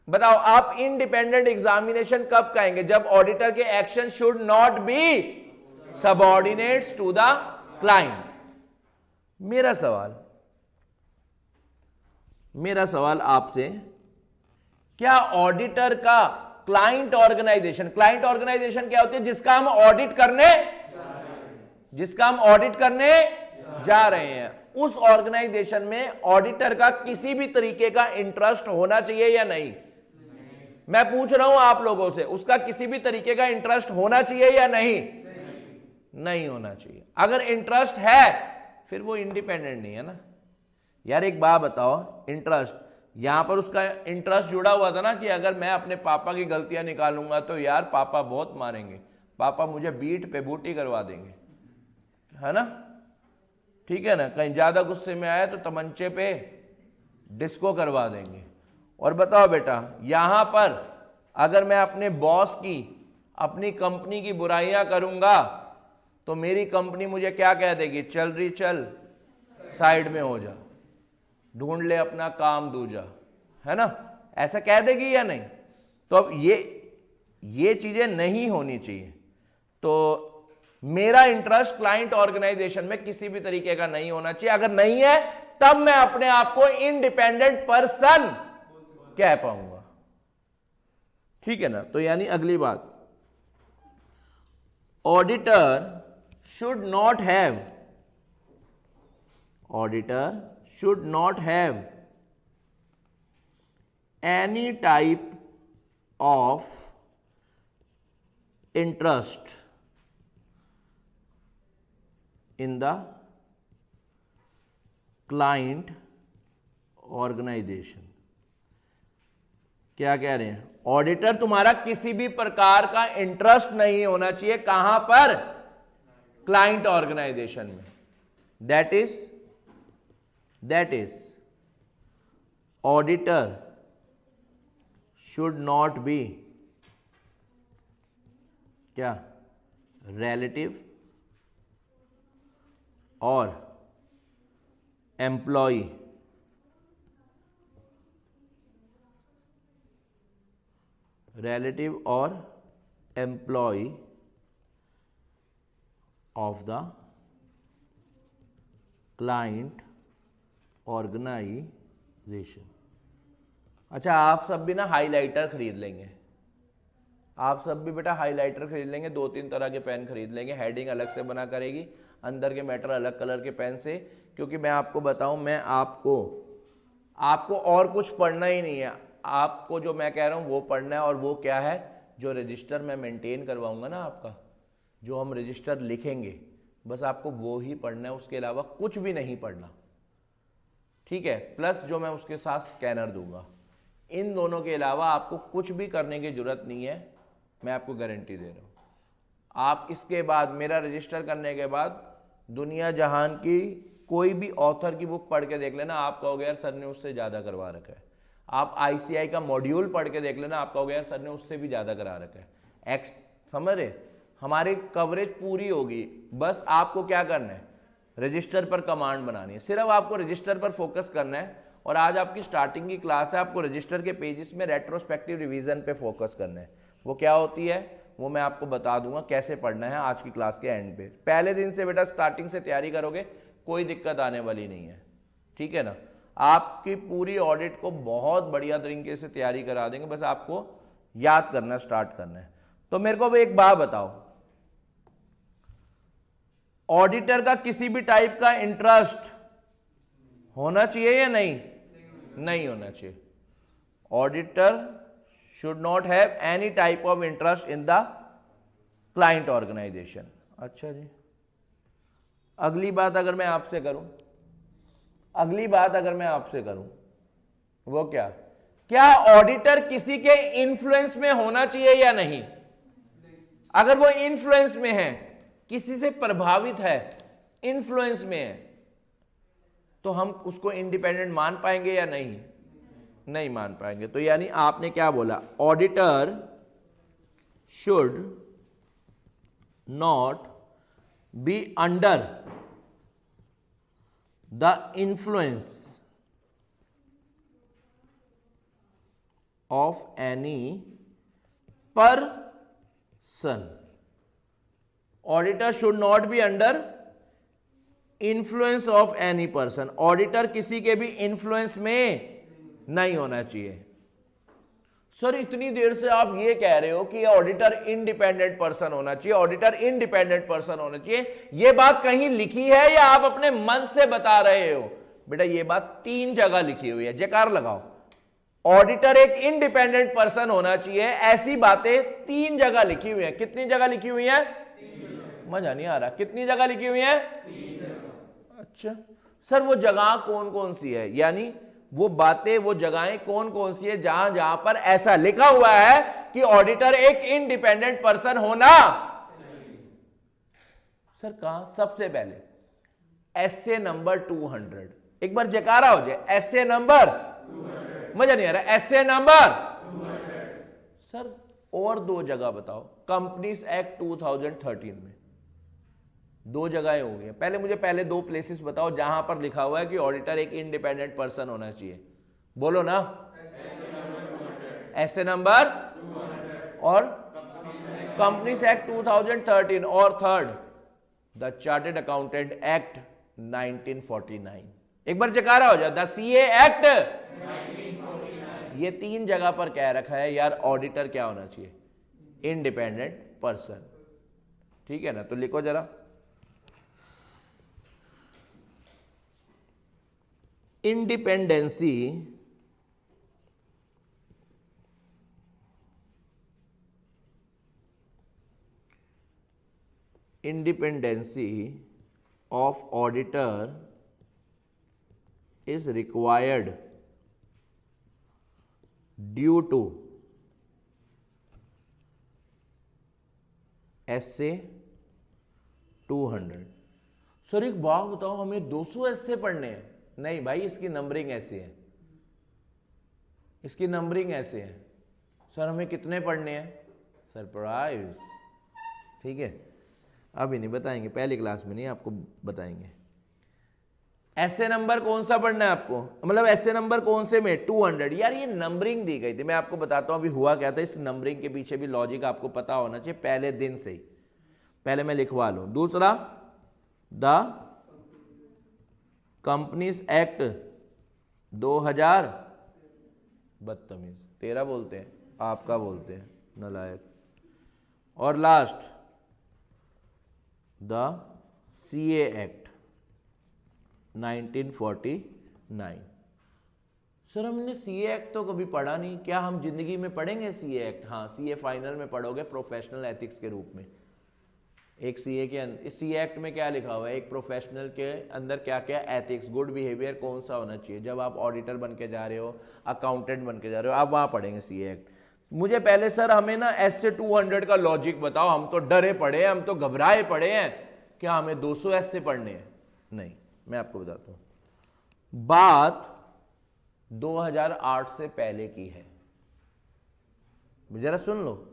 बताओ, आप इंडिपेंडेंट एग्जामिनेशन कब कहेंगे? जब ऑडिटर के action should not be subordinates to the client. मेरा सवाल आपसे, क्या ऑडिटर का क्लाइंट ऑर्गेनाइजेशन क्या होती है? जिसका हम ऑडिट करने जा रहे हैं, उस ऑर्गेनाइजेशन में ऑडिटर का किसी भी तरीके का इंटरेस्ट होना चाहिए या नहीं? मैं पूछ रहा हूं आप लोगों से, उसका किसी भी तरीके का इंटरेस्ट होना चाहिए या नहीं होना चाहिए। अगर इंटरेस्ट है फिर वो इंडिपेंडेंट नहीं है ना यार। एक बात बताओ, इंटरेस्ट, यहां पर उसका इंटरेस्ट जुड़ा हुआ था ना कि अगर मैं अपने पापा की गलतियां निकालूंगा तो यार पापा बहुत मारेंगे, पापा मुझे बीट पे बूटी करवा देंगे, है ना? ठीक है ना? कहीं ज्यादा गुस्से में आया तो तमंचे पे डिस्को करवा देंगे। और बताओ बेटा, यहां पर अगर मैं अपने बॉस की, अपनी कंपनी की बुराइयां करूंगा तो मेरी कंपनी मुझे क्या कह देगी? चल रही चल, साइड में हो जा, ढूंढ ले अपना काम दूजा, है ना? ऐसा कह देगी या नहीं? तो अब ये चीजें नहीं होनी चाहिए। तो मेरा इंटरेस्ट क्लाइंट ऑर्गेनाइजेशन में किसी भी तरीके का नहीं होना चाहिए। अगर नहीं है तब मैं अपने आप को इंडिपेंडेंट पर्सन कह पाऊंगा, ठीक है ना? तो यानी अगली बात, auditor should not have any type of interest in the client organization। क्या कह रहे हैं? ऑडिटर तुम्हारा किसी भी प्रकार का इंटरेस्ट नहीं होना चाहिए। कहां पर? क्लाइंट ऑर्गेनाइजेशन में। That is auditor should not B, क्या, रिलेटिव और employ relative or employee of the client organization। अच्छा, आप सब भी ना हाइलाइटर खरीद लेंगे, आप सब भी बेटा हाइलाइटर खरीद लेंगे, 2-3 तरह के पेन खरीद लेंगे, हेडिंग अलग से बना करेगी, अंदर के मैटर अलग कलर के पेन से, क्योंकि मैं आपको बताऊं, मैं आपको और कुछ पढ़ना ही नहीं है, आपको जो मैं कह रहा हूं वो पढ़ना है। और वो क्या है, जो रजिस्टर मैं मेंटेन करवाऊंगा ना आपका, जो हम रजिस्टर लिखेंगे, बस आपको वो ही पढ़ना है, उसके अलावा कुछ भी नहीं पढ़ना, ठीक है। प्लस जो मैं उसके साथ स्कैनर दूंगा, इन दोनों के अलावा आपको कुछ भी करने की जरूरत नहीं है, मैं आपको गारंटी दे रहा हूं। आप इसके बाद, मेरा रजिस्टर करने के बाद, दुनिया जहान की कोई भी ऑथर की बुक पढ़ के देख लेना, आप कहोगे यार सर ने उससे ज्यादा करवा रखा है। आप आईसीआई का मॉड्यूल पढ़ के देख लेना, आप कहोगे यार सर ने उससे भी ज्यादा करा रखा है। एक्स समझ रहे, हमारी कवरेज पूरी होगी, बस आपको क्या करना है, रजिस्टर पर कमांड बनानी है, सिर्फ आपको रजिस्टर पर फोकस करना है। और आज आपकी स्टार्टिंग की क्लास है, आपको रजिस्टर के पेजेस में रेट्रोस्पेक्टिव रिवीजन पे फोकस करना है। वो क्या होती है वो मैं आपको बता दूंगा कैसे पढ़ना है आज की क्लास के एंड पे। पहले दिन से बेटा स्टार्टिंग से तैयारी करोगे, कोई दिक्कत आने वाली नहीं है, ठीक है ना। आपकी पूरी ऑडिट को बहुत बढ़िया तरीके से तैयारी करा देंगे, बस आपको याद करना, स्टार्ट करना है। तो मेरे को एक बात बताओ, ऑडिटर का किसी भी टाइप का इंटरेस्ट होना चाहिए या नहीं? नहीं होना चाहिए। Auditor should not have any type of interest in the client organisation. अच्छा जी, अगली बात अगर मैं आपसे करूं, वो क्या ऑडिटर किसी के इन्फ्लुएंस में होना चाहिए या नहीं? अगर वो इन्फ्लुएंस में है, किसी से प्रभावित है, इन्फ्लुएंस में है, तो हम उसको इंडिपेंडेंट मान पाएंगे या नहीं? नहीं मान पाएंगे। तो यानी आपने क्या बोला, auditor should not be under the influence of any person. Auditor should not be under influence of any person. Auditor किसी के भी इन्फ्लुएंस में नहीं होना चाहिए। सर इतनी देर से आप ये कह रहे हो कि ऑडिटर इंडिपेंडेंट पर्सन होना चाहिए, ऑडिटर इंडिपेंडेंट पर्सन होना चाहिए, ये बात कहीं लिखी है या आप अपने मन से बता रहे हो? बेटा ये बात 3 जगह लिखी हुई है, जयकार लगाओ। ऑडिटर एक इंडिपेंडेंट पर्सन होना चाहिए, ऐसी बातें 3 जगह लिखी हुई है। कितनी जगह लिखी हुई है? 3 जगह। मजा नहीं आ रहा, कितनी जगह लिखी हुई है? 3 जगह। अच्छा सर वो जगह कौन कौन सी है, यानी वो बातें, वो जगहें कौन कौन सी है जहां जहां पर ऐसा लिखा हुआ है कि ऑडिटर एक इंडिपेंडेंट पर्सन होना? सर कहां? सबसे पहले एसए नंबर 200, एक बार जयकारा हो जाए, एसए नंबर 200। मजा नहीं आ रहा, एसए नंबर 200। सर और 2 जगह बताओ, कंपनीज एक्ट 2013 में 2 जगहें हो गई। पहले मुझे 2 प्लेसेस बताओ जहां पर लिखा हुआ है कि ऑडिटर एक इंडिपेंडेंट पर्सन होना चाहिए। बोलो ना। एसए नंबर 200 और कंपनीज एक्ट 2013, और third the chartered accountant act 1949। एक बार जयकारा हो जाए, द सीए एक्ट 1949। ये 3 जगह पर कह रखा है यार ऑडिटर क्या होना चाहिए? Independent person. ठीक है ना, तो लिखो जरा, independency of auditor is required due to SA 200। Sir एक बात बताओ, हमें 200 एसए पढ़ने हैं? नहीं भाई, इसकी नंबरिंग ऐसी है, इसकी नंबरिंग ऐसे है। सर हमें कितने पढ़ने हैं? सरप्राइज, ठीक है, अभी नहीं बताएंगे, पहली क्लास में नहीं आपको बताएंगे। ऐसे नंबर कौन सा पढ़ना है आपको, मतलब ऐसे नंबर कौन से में 200। यार ये नंबरिंग दी गई थी, मैं आपको बताता हूं अभी हुआ क्या था। इस नंबरिंग के पीछे भी लॉजिक आपको पता होना चाहिए पहले दिन से ही, पहले मैं लिखवा लूं। दूसरा, द कंपनीज एक्ट 2000, बदतमीज, तेरा बोलते हैं, आपका बोलते हैं, नालायक। और last, the CA act 1949। Sir हमने सीए एक्ट तो कभी पढ़ा नहीं, क्या हम जिंदगी में पढ़ेंगे सीए एक्ट? हाँ, सीए फाइनल में पढ़ोगे प्रोफेशनल एथिक्स के रूप में। एक सीए के अंदर, इस सीए एक्ट में क्या लिखा हुआ है, एक प्रोफेशनल के अंदर क्या क्या एथिक्स, गुड बिहेवियर कौन सा होना चाहिए। जब आप ऑडिटर बन के जा रहे हो, अकाउंटेंट बन के जा रहे हो, आप वहां पढ़ेंगे सीए एक्ट। मुझे पहले सर हमें ना ऐसे 200 का लॉजिक बताओ, हम तो डरे पड़े हैं, हम तो घबराए पड़े हैं, क्या हमें 200 ऐसे पढ़ने हैं? नहीं, मैं आपको बताता हूं। बात 2008 से पहले की है, जरा सुन लो।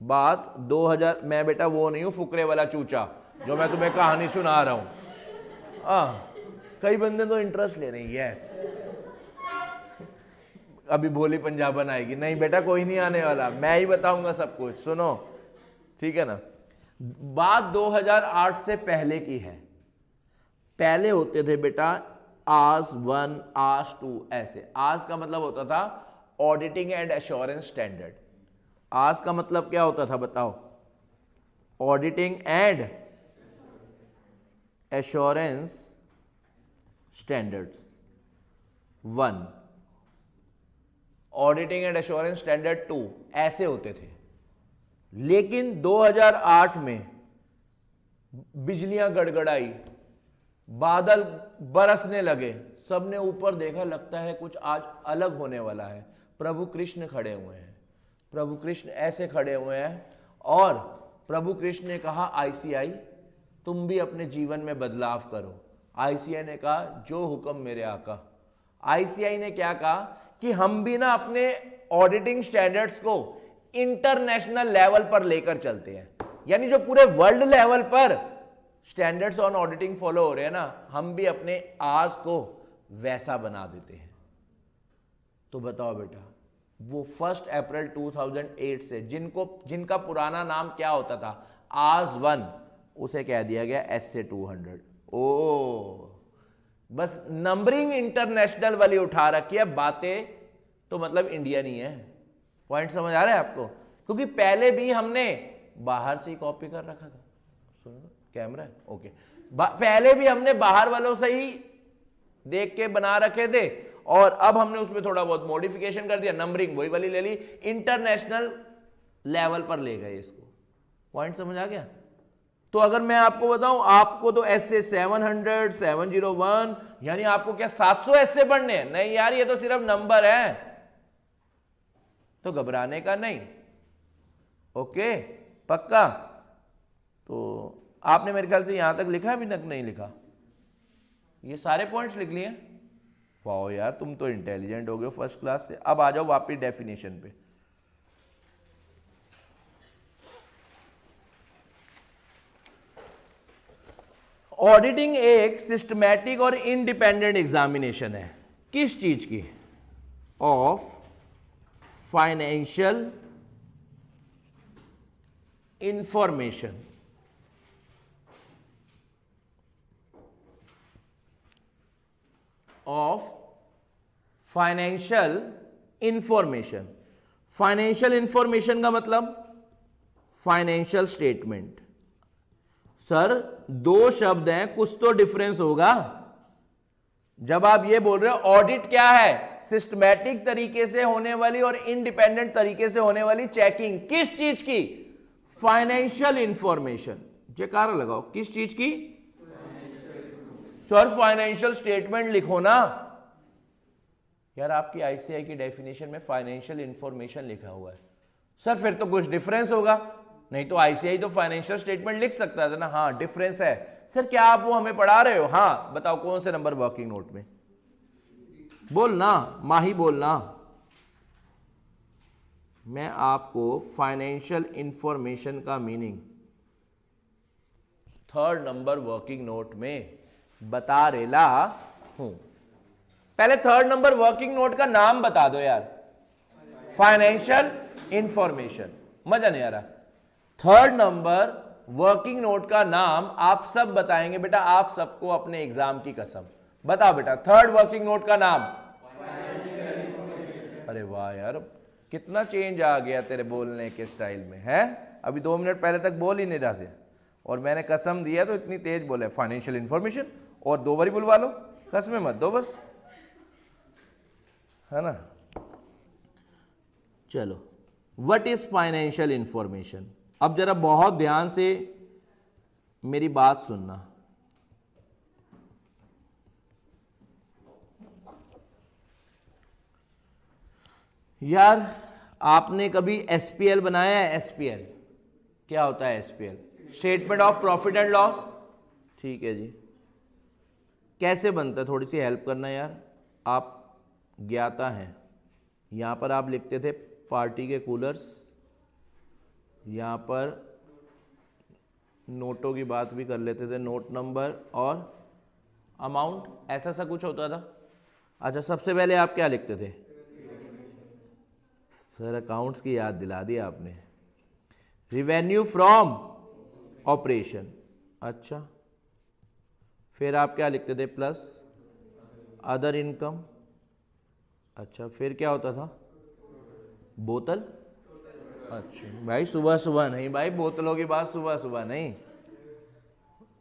बात 2000, मैं बेटा वो नहीं हूं फुकरे वाला चूचा जो मैं तुम्हें कहानी सुना रहा हूं। कई बंदे तो इंटरेस्ट ले रहे हैं, यस अभी भोली पंजाबन आएगी, नहीं बेटा कोई नहीं आने वाला, मैं ही बताऊंगा सब कुछ, सुनो ठीक है ना। बात 2008 से पहले की है। पहले होते थे बेटा आस 1, आस 2, ऐसे। आस का मतलब होता था ऑडिटिंग एंड एश्योरेंस स्टैंडर्ड। आस का मतलब क्या होता था बताओ? Auditing and assurance standards 1, auditing and assurance standard 2, ऐसे होते थे। लेकिन 2008 में बिजलियां गड़गड़ाई, बादल बरसने लगे, सबने ऊपर देखा, लगता है कुछ आज अलग होने वाला है। प्रभु कृष्ण खड़े हुए हैं, प्रभु कृष्ण ऐसे खड़े हुए हैं, और प्रभु कृष्ण ने कहा आईसीआई तुम भी अपने जीवन में बदलाव करो। आईसीआई ने कहा जो हुक्म मेरे आका। आईसीआई ने क्या कहा कि हम भी ना अपने ऑडिटिंग स्टैंडर्ड्स को इंटरनेशनल लेवल पर लेकर चलते हैं, यानी जो पूरे वर्ल्ड लेवल पर स्टैंडर्ड्स ऑन ऑडिटिंग फॉलो हो रहे हैं ना, हम भी अपने आज को वैसा बना देते हैं। तो बताओ बेटा, वो 1 अप्रैल 2008 से जिनका पुराना नाम क्या होता था, आज 1, उसे कह दिया गया एसए 200। ओ बस नंबरिंग इंटरनेशनल वाली उठा रखी है, बातें तो मतलब इंडिया नहीं है। पॉइंट समझ आ रहा है आपको? क्योंकि पहले भी हमने बाहर से ही कॉपी कर रखा था। सुनो, कैमरा है ओके। पहले भी हमने बाहर वालों से ही देख के बना रखे थे, और अब हमने उसमें थोड़ा बहुत मॉडिफिकेशन कर दिया, नंबरिंग वही वाली ले ली, इंटरनेशनल लेवल पर ले गए इसको। पॉइंट समझ आ गया? तो अगर मैं आपको बताऊं, आपको तो ऐसे 700, 701, यानी आपको क्या 700 ऐसे पढ़ने हैं? नहीं यार, ये तो सिर्फ नंबर है, तो घबराने का नहीं। ओके, पक्का? तो आपने मेरे ख्याल से यहां तक लिखा, अभी तक नहीं लिखा? ये सारे पॉइंट्स लिख लिए? वाओ यार, तुम तो इंटेलिजेंट हो गए फर्स्ट क्लास से। अब आ जाओ वापस डेफिनेशन पे। ऑडिटिंग एक सिस्टमैटिक और इंडिपेंडेंट एग्जामिनेशन है, किस चीज की? Of financial information. Of financial information. Financial information का मतलब फाइनेंशियल स्टेटमेंट। सर दो शब्द हैं, कुछ तो डिफरेंस होगा। जब आप ये बोल रहे हो ऑडिट क्या है, सिस्टमैटिक तरीके से होने वाली और इंडिपेंडेंट तरीके से होने वाली चेकिंग, किस चीज की? Financial information. जयकारा लगाओ, किस चीज की? सर फाइनेंशियल स्टेटमेंट लिखो ना। यार आपकी आईसीआई की डेफिनेशन में फाइनेंशियल इंफॉर्मेशन लिखा हुआ है। सर फिर तो कुछ डिफरेंस होगा, नहीं तो आईसीआई तो फाइनेंशियल स्टेटमेंट लिख सकता था ना। हाँ डिफरेंस है। सर क्या आप वो हमें पढ़ा रहे हो? हाँ बताओ कौन से नंबर वर्किंग नोट में? बोलना माही, बोलना। मैं आपको फाइनेंशियल इंफॉर्मेशन का meaning third number working note में बता रेला हूं। पहले थर्ड नंबर वर्किंग नोट का नाम बता दो यार। Financial information. मजा नहीं आ रहा। थर्ड नंबर वर्किंग नोट का नाम आप सब बताएंगे बेटा, आप सबको अपने एग्जाम की कसम। बताओ बेटा थर्ड वर्किंग नोट का नाम। अरे वाह यार, कितना चेंज आ गया तेरे बोलने के स्टाइल में है। अभी 2 मिनट पहले तक बोल ही नहीं रहा थे और मैंने कसम दिया तो इतनी तेज बोले फाइनेंशियल इंफॉर्मेशन, और 2 बारी बुलवा लो, कसमें मत दो बस, है ना। चलो, व्हाट इज फाइनेंशियल इंफॉर्मेशन। अब जरा बहुत ध्यान से मेरी बात सुनना। यार आपने कभी एसपीएल बनाया है? एसपीएल क्या होता है? SPL statement of profit and loss. ठीक है जी, कैसे बनता है थोड़ी सी हेल्प करना यार। आप ज्ञाता हैं, यहां पर आप लिखते थे पार्टी के कूलर्स, यहां पर नोटों की बात भी कर लेते थे, नोट नंबर और अमाउंट, ऐसा सा कुछ होता था। अच्छा, सबसे पहले आप क्या लिखते थे? सर अकाउंट्स की याद दिला दी आपने। Revenue from operation. अच्छा, फिर आप क्या लिखते थे? Plus other income. अच्छा, फिर क्या होता था? बोतल। अच्छा भाई, सुबह सुबह नहीं भाई, बोतलों की बात सुबह सुबह नहीं।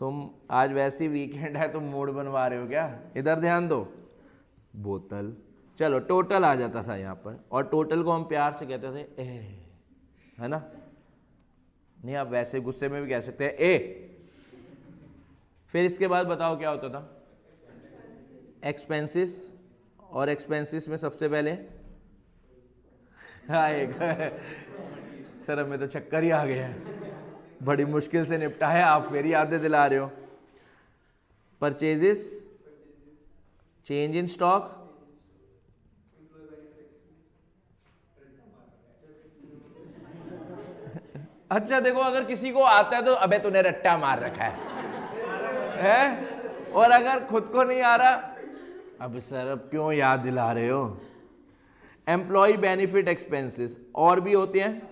तुम आज वैसी वीकेंड है, तुम मूड बनवा रहे हो क्या? इधर ध्यान दो। बोतल। चलो, टोटल आ जाता था यहाँ पर, और टोटल को हम प्यार से कहते थे ए, है ना। नहीं, आप वैसे गुस्से में भी कह सकते हैं ए। फिर इसके बाद बताओ क्या होता था? एक्सपेंसेस। और एक्सपेंसेस में सबसे पहले सर हमें तो चक्कर ही आ गया है, बड़ी मुश्किल से निपटा है, आप फिर यादें दिला रहे हो। परचेजेस, चेंज इन स्टॉक, अच्छा देखो, अगर किसी को आता है तो अबे तूने रट्टा मार रखा है? और अगर खुद को नहीं आ रहा, अब सर अब क्यों याद दिला रहे हो? एम्प्लॉय बेनिफिट एक्सपेंसेस, और भी होते हैं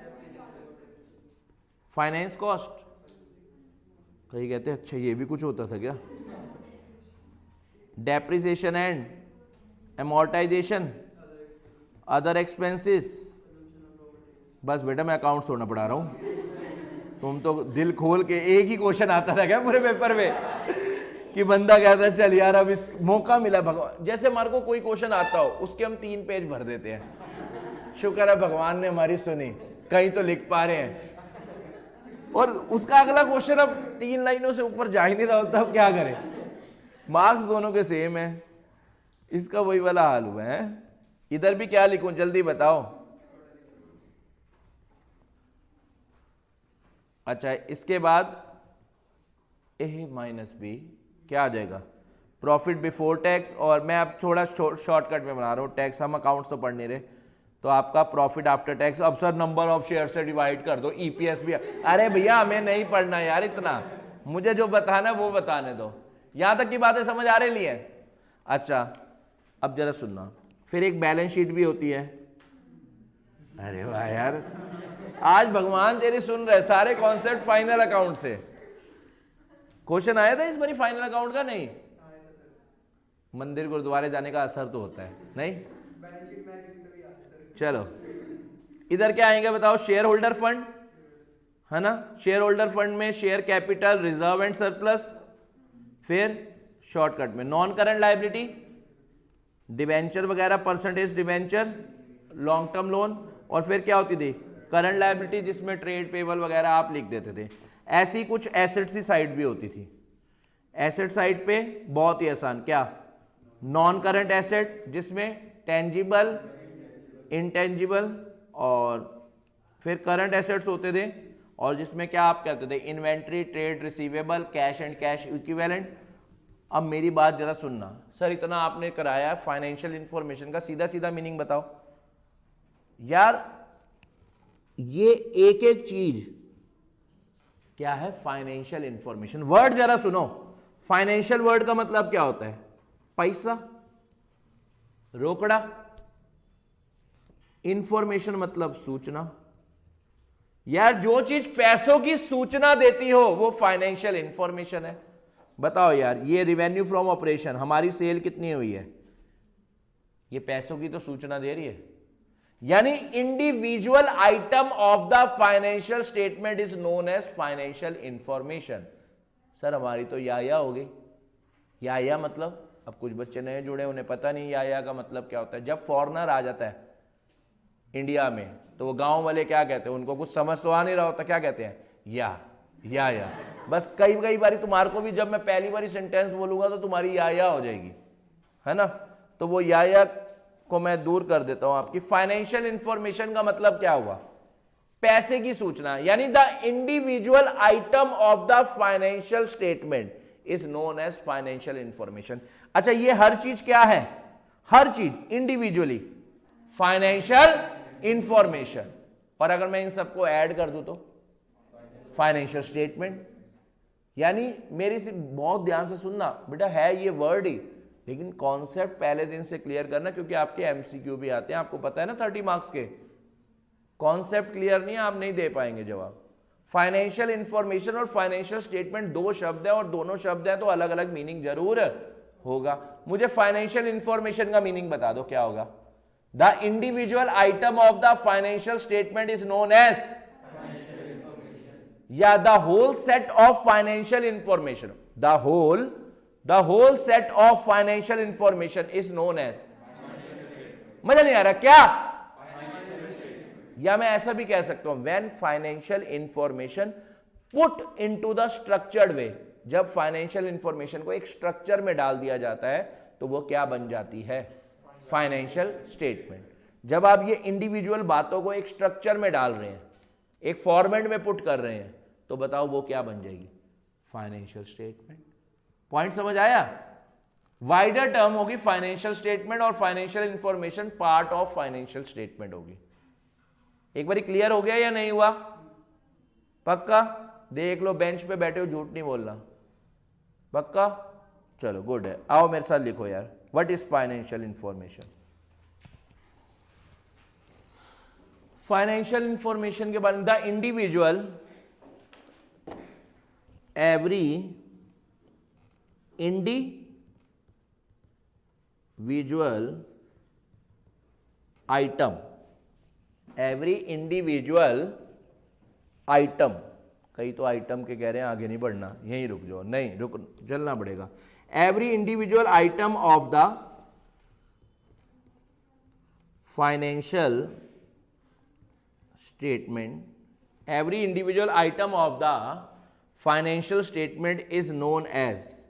फाइनेंस कॉस्ट। कहीं कहते हैं अच्छा ये भी कुछ होता था क्या? Depreciation and amortisation, other expenses. बस बेटा मैं अकाउंट छोड़ना पड़ा रहा हूं, तुम तो दिल खोल के, एक ही क्वेश्चन आता था क्या पूरे पेपर में कि बंदा कहता है चल यार अब इस मौका मिला भगवान, जैसे हमारे को कोई क्वेश्चन आता हो उसके हम 3 पेज भर देते हैं, शुक्र है भगवान ने हमारी सुनी, कहीं तो लिख पा रहे हैं। और उसका अगला क्वेश्चन अब 3 लाइनों से ऊपर जा ही नहीं रहा होता, अब क्या करें? मार्क्स दोनों के सेम है, इसका वही वाला हाल हुआ है। इधर भी क्या लिखूं जल्दी बताओ? अच्छा, इसके बाद ए माइनस बी क्या आ जाएगा? Profit before tax. और मैं अब थोड़ा शॉर्टकट में बना रहा हूँ, टैक्स हम अकाउंट्स तो पढ़ नहीं रहे, तो आपका प्रॉफिट आफ्टर टैक्स। अब सर नंबर ऑफ शेयर से डिवाइड कर दो, ईपीएस भी। अरे भैया हमें नहीं पढ़ना यार इतना, मुझे जो बताना वो बताने दो। यहां तक की बातें समझ आ रही है? अच्छा, अब जरा सुनना, फिर एक बैलेंस शीट भी होती है। अरे वाह यार, आज भगवान तेरी सुन रहे, सारे कॉन्सेप्ट फाइनल अकाउंट से। क्वेश्चन आया था इस बारी फाइनल अकाउंट का? नहीं, मंदिर गुरुद्वारे जाने का असर तो होता है नहीं। चलो, इधर क्या आएंगे बताओ? शेयर होल्डर फंड, है ना। शेयर होल्डर फंड में share capital, reserve and surplus. फिर शॉर्टकट में नॉन करंट लायबिलिटी, डिवेंचर वगैरह, percentage debenture, long term loan. और फिर क्या होती थी? करंट लायबिलिटी, जिसमें ट्रेड पेबल वगैरह आप लिख देते थे। ऐसी कुछ एसेट्स की साइड भी होती थी। एसेट साइड पे बहुत ही आसान, क्या? नॉन करंट एसेट, जिसमें टेंजिबल, इंटेंजिबल, और फिर करंट एसेट्स होते थे, और जिसमें क्या आप कहते थे? Inventory, trade receivable, cash and cash equivalent. अब मेरी बात जरा सुनना, सर इतना आपने कराया फाइनेंशियल इंफॉर्मेशन का, सीधा सीधा मीनिंग बताओ यार। ये एक एक चीज क्या है? Financial information. वर्ड जरा सुनो, फाइनेंशियल वर्ड का मतलब क्या होता है? पैसा, रोकड़ा। इंफॉर्मेशन मतलब सूचना। यार जो चीज पैसों की सूचना देती हो वो फाइनेंशियल इंफॉर्मेशन है। बताओ यार, ये रिवेन्यू फ्रॉम ऑपरेशन, हमारी सेल कितनी हुई है, ये पैसों की तो सूचना दे रही है। यानी individual item of the financial statement is known as financial information. Sir हमारी तो या हो गई। या मतलब, अब कुछ बच्चे नए जुड़े, उन्हें पता नहीं या का मतलब क्या होता है। जब फॉरेनर आ जाता है इंडिया में तो वो गांव वाले क्या कहते हैं, उनको कुछ समझ तो आ नहीं रहा होता, क्या कहते हैं? या। बस कई बारी तुम्हारे को भी, जब मैं पहली बारी सेंटेंस बोलूंगा तो तुम्हारी या हो जाएगी, है ना। तो वो या को मैं दूर कर देता हूं आपकी। फाइनेंशियल इंफॉर्मेशन का मतलब क्या हुआ? पैसे की सूचना। यानी the individual item of the financial statement is known as financial information. अच्छा, ये हर चीज क्या है? हर चीज इंडिविजुअली फाइनेंशियल इंफॉर्मेशन। और अगर मैं इन सबको ऐड कर दूं तो फाइनेंशियल स्टेटमेंट। यानी मेरी से बहुत ध्यान से सुनना बेटा, है ये वर्ड ही, लेकिन कॉन्सेप्ट पहले दिन से क्लियर करना, क्योंकि आपके एमसीक्यू भी आते हैं, आपको पता है ना 30 मार्क्स के। कॉन्सेप्ट क्लियर नहीं है, आप नहीं दे पाएंगे जवाब। फाइनेंशियल इंफॉर्मेशन और फाइनेंशियल स्टेटमेंट दो शब्द है, और दोनों शब्द है तो अलग अलग मीनिंग जरूर होगा। मुझे फाइनेंशियल इंफॉर्मेशन का मीनिंग बता दो, क्या होगा? The individual item of the financial statement is known as, या the whole set of financial information, the whole set of financial information is known as. मजा नहीं आ रहा क्या? या मैं ऐसा भी कह सकता हूं, when financial information put into the structured way. जब फाइनेंशियल इंफॉर्मेशन को एक स्ट्रक्चर में डाल दिया जाता है तो वो क्या बन जाती है? Financial statement. जब आप ये इंडिविजुअल बातों को एक स्ट्रक्चर में डाल रहे हैं, एक फॉर्मेट में पुट कर रहे हैं, तो बताओ वो क्या बन जाएगी? Financial statement. पॉइंट समझ आया? वाइडर टर्म होगी फाइनेंशियल स्टेटमेंट, और financial information part of financial statement होगी। एक बार क्लियर हो गया या नहीं हुआ? पक्का? देख लो, बेंच पे बैठे हो, झूठ नहीं बोलना। पक्का? चलो गुड है। आओ मेरे साथ लिखो यार, what is financial information. Financial information के बारे में, the individual, every individual item, every individual item, कई तो आइटम के कह रहे हैं, आगे नहीं बढ़ना, यहीं रुक जाओ, नहीं रुक, चलना पड़ेगा। Every individual item of the financial statement, every individual item of the financial statement is known as,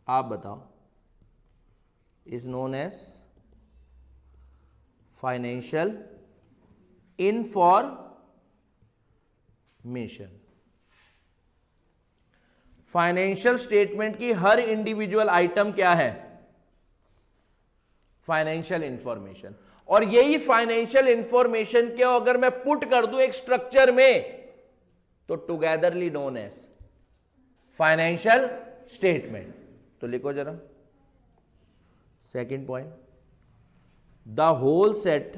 आप बताओ, is known as financial information. Financial statement की हर इंडिविजुअल आइटम क्या है? Financial information. और यही फाइनेंशियल इंफॉर्मेशन के अगर मैं पुट कर दूं एक स्ट्रक्चर में, तो togetherly known as financial statement. तो लिखो जरा second point, the whole set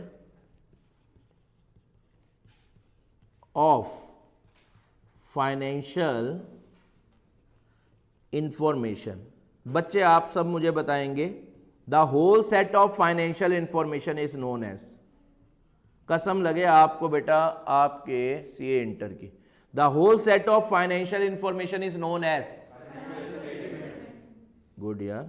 of financial information. बच्चे आप सब मुझे बताएंगे, the whole set of financial information is known as, कसम लगे आपको बेटा आपके सीए इंटर की, the whole set of financial information is known as, good यार।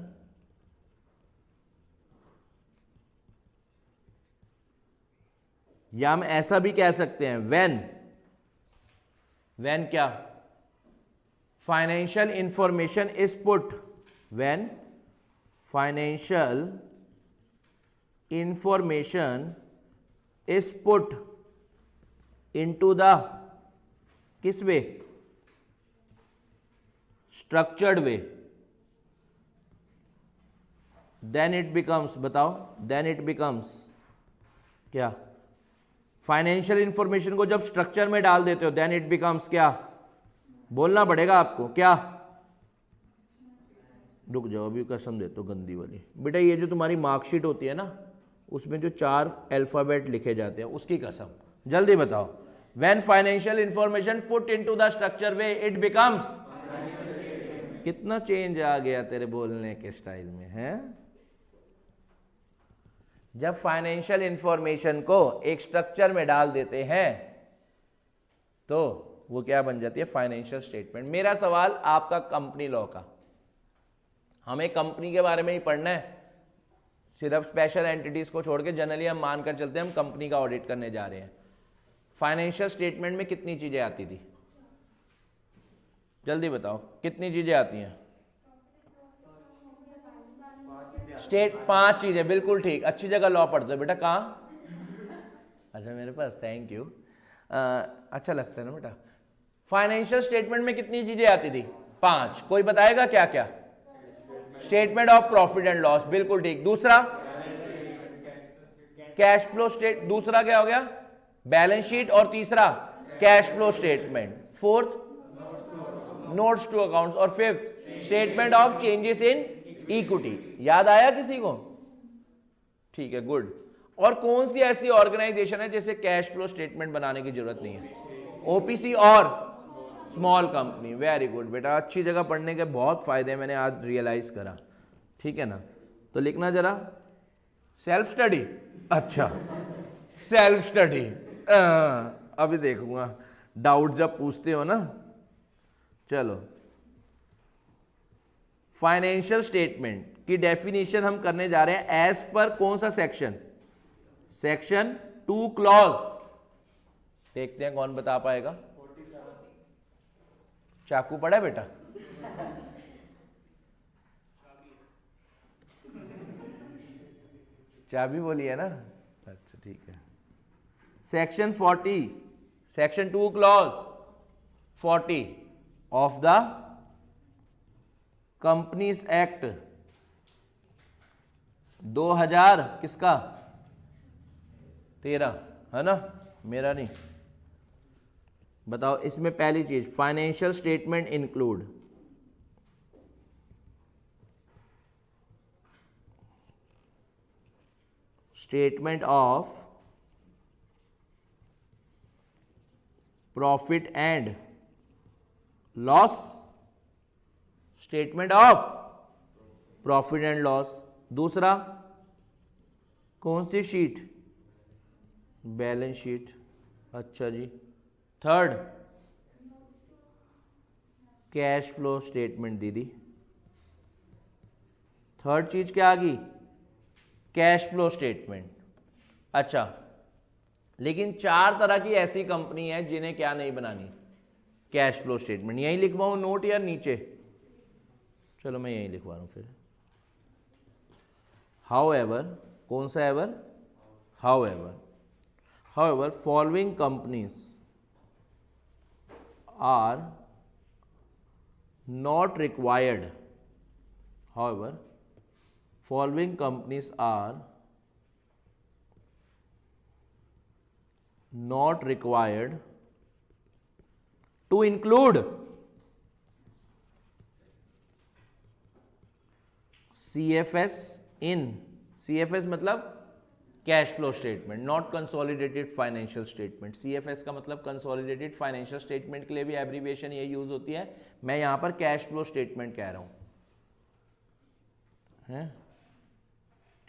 या हम ऐसा भी कह सकते हैं, व्हेन क्या? Financial information is put, when financial information is put into the, किस वे? Structured way, then it becomes, बताओ, देन इट बिकम्स क्या? फाइनेंशियल इंफॉर्मेशन को जब स्ट्रक्चर में डाल देते हो, देन इट बिकम्स क्या? बोलना पड़ेगा आपको। क्या? रुक जाओ, अभी कसम देता हूँ गंदी वाली। बेटा ये जो तुम्हारी मार्कशीट होती है ना, उसमें जो 4 अल्फाबेट लिखे जाते हैं, उसकी कसम। जल्दी बताओ। When financial information put into the structure way it becomes. कितना चेंज आ गया तेरे बोलने के स्टाइल में है। जब फाइनेंशियल इंफॉर्मेशन को एक स्ट्रक्चर में डाल देते हैं तो वो क्या बन जाती है? Financial statement. मेरा सवाल आपका कंपनी लॉ का, हमें कंपनी के बारे में ही पढ़ना है, सिर्फ स्पेशल एंटिटीज को छोड़ के जनरली हम मानकर चलते हैं हम कंपनी का ऑडिट करने जा रहे हैं। फाइनेंशियल स्टेटमेंट में कितनी चीजें आती थी? जल्दी बताओ कितनी चीजें आती हैं? 5 चीजें, बिल्कुल ठीक, अच्छी जगह लॉ पढ़ते हो बेटा। कहाँ? अच्छा मेरे पास, थैंक यू। अच्छा लगता है ना बेटा। फाइनेंशियल स्टेटमेंट में कितनी चीजें आती थी? 5। कोई बताएगा क्या क्या? Statement of profit and loss, बिल्कुल ठीक। दूसरा कैश फ्लो स्टेट, दूसरा क्या हो गया? Balance sheet. और तीसरा cash flow statement. Fourth notes to accounts. और fifth statement of changes in equity. याद आया किसी को? ठीक है, गुड। और कौन सी ऐसी ऑर्गेनाइजेशन है जिसे कैश फ्लो स्टेटमेंट बनाने की जरूरत नहीं है? ओपीसी और स्मॉल कंपनी। वेरी गुड बेटा, अच्छी जगह पढ़ने के बहुत फायदे मैंने आज रियलाइज करा। ठीक है ना? तो लिखना जरा, सेल्फ स्टडी। अच्छा सेल्फ स्टडी, अभी देखूंगा, डाउट जब पूछते हो ना। चलो, फाइनेंशियल स्टेटमेंट की डेफिनेशन हम करने जा रहे हैं एज पर कौन सा सेक्शन? Section 2 clause. देखते हैं कौन बता पाएगा। चाकू पड़ा है बेटा? चाबी बोली है ना? अच्छा ठीक है। Section 40, section 2 clause 40 of the companies act 2000 किसका? 13 है ना, मेरा नहीं। बताओ इसमें पहली चीज, financial statement include statement of profit and loss, statement of profit and loss. दूसरा कौन सी शीट? Balance sheet. अच्छा जी। Third cash flow statement. दीदी थर्ड चीज क्या आ गई? Cash flow statement. अच्छा, लेकिन 4 तरह की ऐसी कंपनी है जिन्हें क्या नहीं बनानी? Cash flow statement. यहीं लिखवाऊं नोट या नीचे? चलो मैं यहीं लिखवा रहा हूं फिर। हाउएवर, कौन सा ever? However following companies are not required. However following companies are not required to include CFS in, CFS मतलब cash flow statement, not consolidated financial statement. CFS का मतलब कंसोलिडेटेड फाइनेंशियल स्टेटमेंट के लिए भी एब्रीविएशन ये use होती है। मैं यहां पर कैश फ्लो स्टेटमेंट कह रहा हूं, है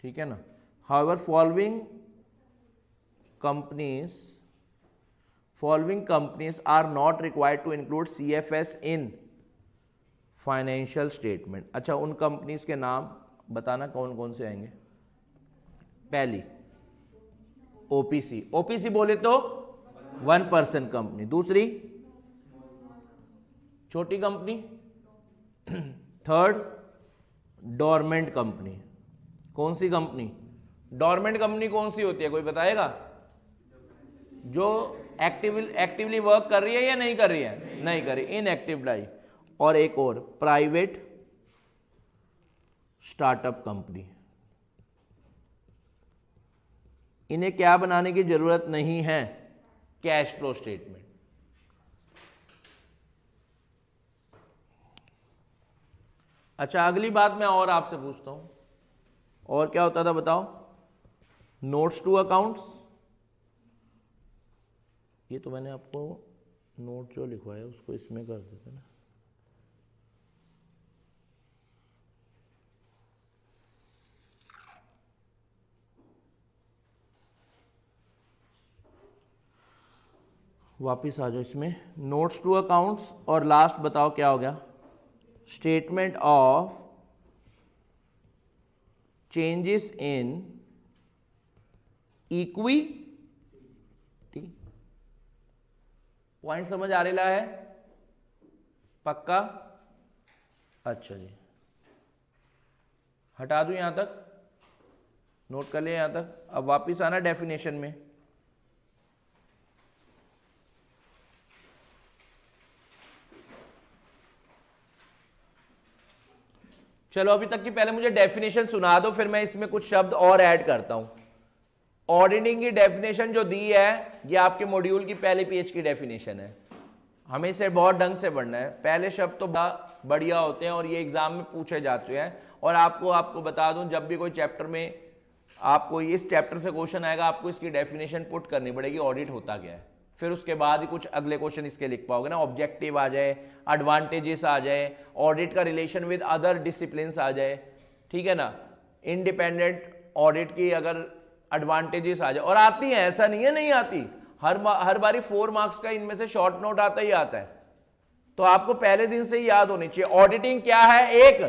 ठीक है ना। However following companies are not required to include CFS in financial statement. अच्छा, उन कंपनीज के नाम बताना कौन कौन से आएंगे। पहली ओपीसी बोले तो 1 पर्सन कंपनी। दूसरी छोटी कंपनी। Third dormant company. कौन सी कंपनी? डोरमेंट कंपनी कौन सी होती है, कोई बताएगा? जो एक्टिवली वर्क कर रही है या नहीं कर रही है? नहीं कर रही, इनएक्टिव लाइफ। और एक और प्राइवेट स्टार्टअप कंपनी। इन्हें क्या बनाने की जरूरत नहीं है? Cash flow statement. अच्छा, अगली बात मैं और आपसे पूछता हूं, और क्या होता था बताओ? नोट्स टू अकाउंट्स, ये तो मैंने आपको नोट जो लिखवाया उसको इसमें कर देते ना। वापिस आ जाओ इसमें, नोट्स टू अकाउंट्स, और लास्ट बताओ क्या हो गया? Statement of changes in equity. Point समझ आ रहा है? पक्का? अच्छा जी, हटा दूं यहां तक, नोट कर ले यहां तक। अब वापिस आना डेफिनेशन में। चलो अभी तक की पहले मुझे डेफिनेशन सुना दो, फिर मैं इसमें कुछ शब्द और ऐड करता हूं। ऑडिटिंग की डेफिनेशन जो दी है ये आपके मॉड्यूल की पहले पेज की डेफिनेशन है, हमें इसे बहुत ढंग से पढ़ना है। पहले शब्द तो बढ़िया होते हैं और ये एग्जाम में पूछे जा चुके हैं। और आपको बता दूं, जब भी कोई चैप्टर में आपको इस चैप्टर से क्वेश्चन आएगा, आपको इसकी डेफिनेशन पुट करनी पड़ेगी, ऑडिट होता क्या है। फिर उसके बाद ही कुछ अगले क्वेश्चन इसके लिख पाओगे ना। ऑब्जेक्टिव आ जाए, एडवांटेजेस आ जाए, ऑडिट का रिलेशन विद अदर डिसिप्लिन्स आ जाए, ठीक है ना, इंडिपेंडेंट ऑडिट की अगर एडवांटेजेस आ जाए, और आती है, ऐसा नहीं है नहीं आती, हर बारी 4 मार्क्स का इनमें से शॉर्ट नोट आता ही आता है। तो आपको पहले दिन से ही याद होनी चाहिए ऑडिटिंग क्या है। एक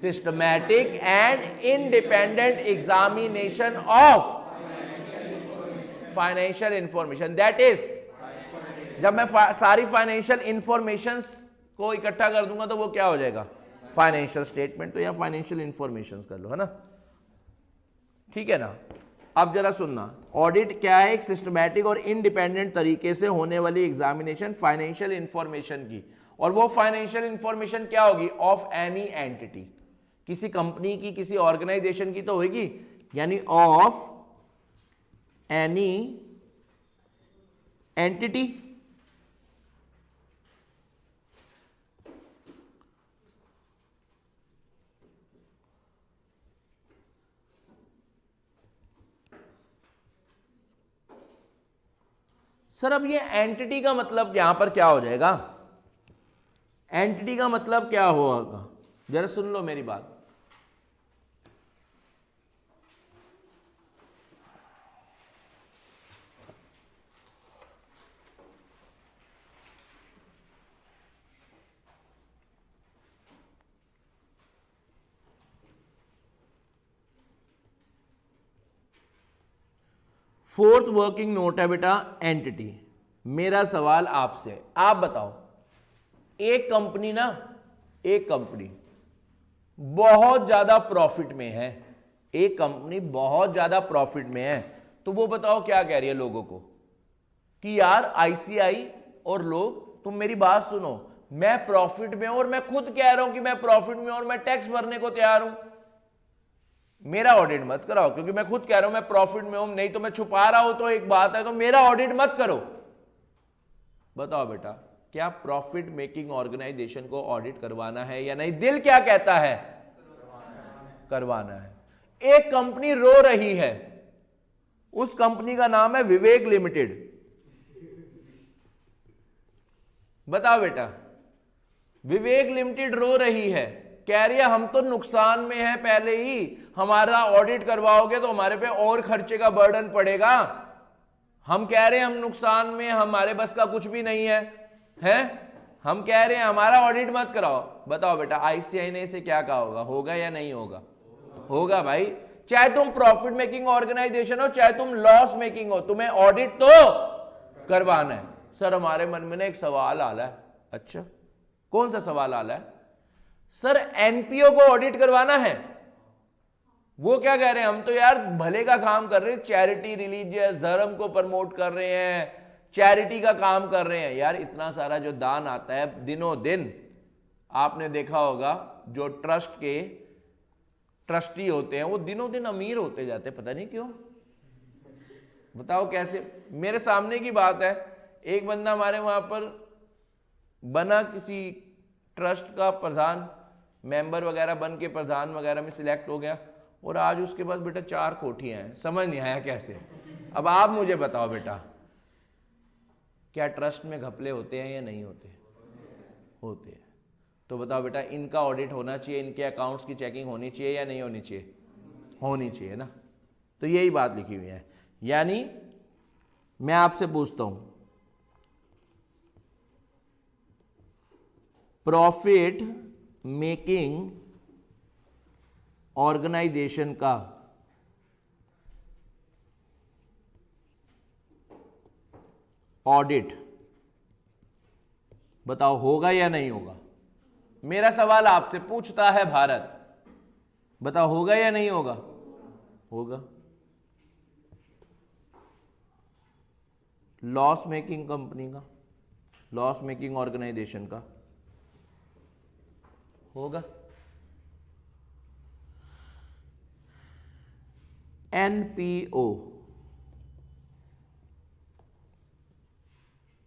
systematic and independent examination of financial information, that is, जब मैं सारी फाइनेंशियल इंफॉर्मेशन को इकट्ठा कर दूंगा तो वो क्या हो जाएगा? Financial statement. तो या फाइनेंशियल इंफॉर्मेशन कर लो, है ना, ठीक है ना। अब जरा सुनना, ऑडिट क्या है? एक सिस्टमैटिक और इंडिपेंडेंट तरीके से होने वाली एग्जामिनेशन फाइनेंशियल इंफॉर्मेशन की। और वो फाइनेंशियल इंफॉर्मेशन क्या होगी? ऑफ एनी एंटिटी, किसी कंपनी की, किसी ऑर्गेनाइजेशन की तो होगी, यानी ऑफ एनी एंटिटी। सर अब ये एंटिटी का मतलब यहां पर क्या हो जाएगा? एंटिटी का मतलब क्या होगा? जरा सुन लो मेरी बात। फोर्थ वर्किंग नोट है बेटा एंटिटी। मेरा सवाल आपसे, आप बताओ, एक कंपनी ना, एक कंपनी बहुत ज्यादा प्रॉफिट में है, एक कंपनी बहुत ज्यादा प्रॉफिट में है, तो वो बताओ क्या कह रही है लोगों को कि यार आईसीआई और लोग, तुम मेरी बात सुनो, मैं प्रॉफिट में हूं और मैं खुद कह रहा हूं कि मैं प्रॉफिट में हूं और मैं टैक्स भरने को तैयार हूं, मेरा ऑडिट मत कराओ, क्योंकि मैं खुद कह रहा हूं मैं प्रॉफिट में हूं, नहीं तो मैं छुपा रहा हूं तो एक बात है, तो मेरा ऑडिट मत करो। बताओ बेटा, क्या प्रॉफिट मेकिंग ऑर्गेनाइजेशन को ऑडिट करवाना है या नहीं? दिल क्या कहता है? करवाना है। एक कंपनी रो रही है, उस कंपनी का नाम है विवेक लिमिटेड। बताओ बेटा, विवेक लिमिटेड रो रही है, कह रही है हम तो नुकसान में है पहले ही, हमारा ऑडिट करवाओगे तो हमारे पे और खर्चे का बर्डन पड़ेगा, हम कह रहे हैं हम नुकसान में, हमारे बस का कुछ भी नहीं है, हम कह रहे हैं हमारा ऑडिट मत कराओ। बताओ बेटा, आईसीआई ने इसे क्या कहा होगा? होगा या नहीं होगा? होगा भाई। चाहे तुम प्रॉफिट मेकिंग ऑर्गेनाइजेशन हो, चाहे तुम लॉस मेकिंग हो, तुम्हें ऑडिट तो करवाना है। सर हमारे मन में ना एक सवाल आ रहा है। अच्छा, कौन सा सवाल आ रहा है? सर एनपीओ को ऑडिट करवाना है। वो क्या कह रहे हैं, हम तो यार भले का काम कर रहे हैं, चैरिटी, रिलीजियस, धर्म को प्रमोट कर रहे हैं, चैरिटी का काम कर रहे हैं। यार इतना सारा जो दान आता है दिनों दिन, आपने देखा होगा जो ट्रस्ट के ट्रस्टी होते हैं वो दिनों दिन अमीर होते जाते हैं, पता नहीं क्यों। बताओ कैसे? मेरे सामने की बात है, एक बंदा हमारे वहां पर बना किसी ट्रस्ट का प्रधान, मेंबर वगैरह बन के प्रधान वगैरह में सिलेक्ट हो गया, और आज उसके पास बेटा 4 कोठियां हैं। समझ नहीं आया कैसे? अब आप मुझे बताओ बेटा, क्या ट्रस्ट में घपले होते हैं या नहीं होते? होते हैं। तो बताओ बेटा, इनका ऑडिट होना चाहिए, इनके अकाउंट्स की चेकिंग होनी चाहिए या नहीं होनी चाहिए? होनी चाहिए ना। तो यही बात लिखी हुई है। यानी मैं आपसे पूछता हूं, प्रॉफिट मेकिंग ऑर्गेनाइजेशन का ऑडिट बताओ होगा या नहीं होगा? मेरा सवाल आपसे पूछता है भारत, बताओ होगा या नहीं होगा? होगा। लॉस मेकिंग कंपनी का, लॉस मेकिंग ऑर्गेनाइजेशन का होगा। एनपीओ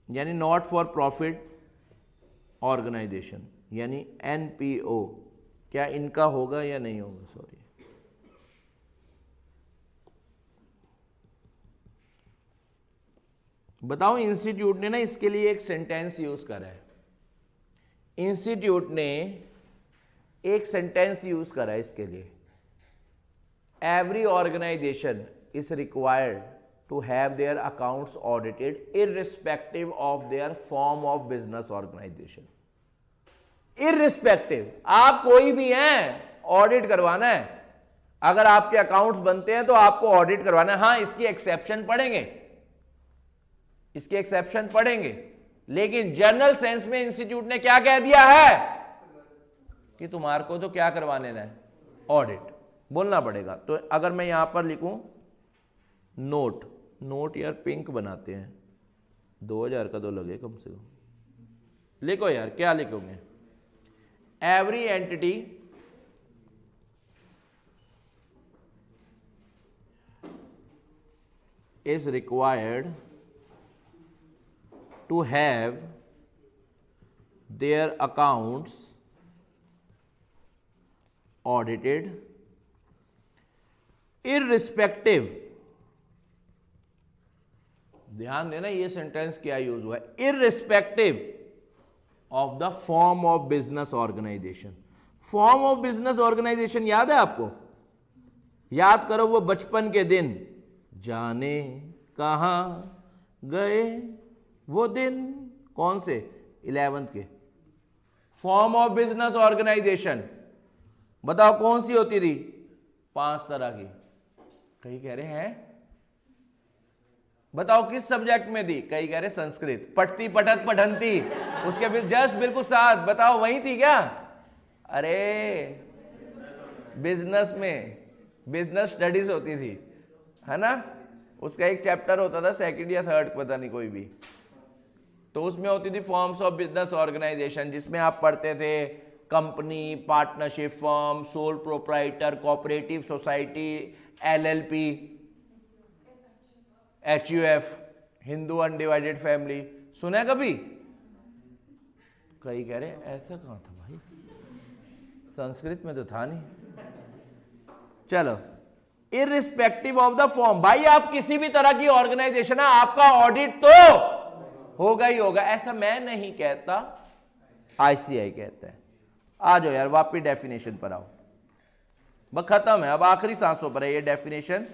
यानी नॉट फॉर प्रॉफिट ऑर्गेनाइजेशन, यानी एनपीओ, क्या इनका होगा या नहीं होगा? सॉरी, बताओ। इंस्टीट्यूट ने ना इसके लिए एक सेंटेंस यूज करा है। इंस्टीट्यूट ने एक सेंटेंस यूज करा है इसके लिए, every organisation is required to have their accounts audited irrespective of their form of business organization. irrespective, आप कोई भी हैं, ऑडिट करवाना है। अगर आपके अकाउंट्स बनते हैं तो आपको ऑडिट करवाना है। हाँ, इसकी एक्सेप्शन पढ़ेंगे, इसके एक्सेप्शन पढ़ेंगे, लेकिन जनरल सेंस में इंस्टीट्यूट ने क्या कह दिया है कि तुम्हारे को तो क्या करवा लेना है? ऑडिट बोलना पड़ेगा। तो अगर मैं यहां पर लिखूं नोट, नोट यार पिंक बनाते हैं, 2000 का तो लगे कम से कम। लिखो यार, क्या लिखोगे? Every entity is required to have their accounts audited irrespective, ध्यान देना ये सेंटेंस क्या यूज हुआ है, irrespective of the form of business organization. Form of business organisation याद है आपको? याद करो वो बचपन के दिन, जाने कहां गए वो दिन, कौन से? 11th के। फॉर्म ऑफ बिजनेस ऑर्गेनाइजेशन बताओ कौन सी होती थी? 5 तरह की। कई कह रहे हैं बताओ किस सब्जेक्ट में थी? कई कह रहे संस्कृत। पढ़ती पठत पढ़ंती, उसके फिर जस्ट बिल्कुल साथ, बताओ वही थी क्या? अरे बिजनेस में बिजनेस स्टडीज होती थी, है ना? उसका एक चैप्टर होता था, सेकंड या थर्ड पता नहीं कोई भी, तो उसमें होती थी फॉर्म्स ऑफ बिजनेस ऑर्गेनाइजेशन, जिसमें आप पढ़ते थे company, partnership firm, sole proprietor, cooperative society, LLP, HUF, Hindu undivided family. सुना है कभी? कई कह रहे ऐसा कहां था भाई, संस्कृत में तो था नहीं। चलो, इररिस्पेक्टिव ऑफ द फॉर्म, भाई आप किसी भी तरह की ऑर्गेनाइजेशन है, आपका ऑडिट तो होगा ही होगा। ऐसा मैं नहीं कहता, आईसीआई कहता है। आ जाओ यार वापस डेफिनेशन पर आओ, बस खत्म है, अब आखिरी सांसों पर है ये डेफिनेशन।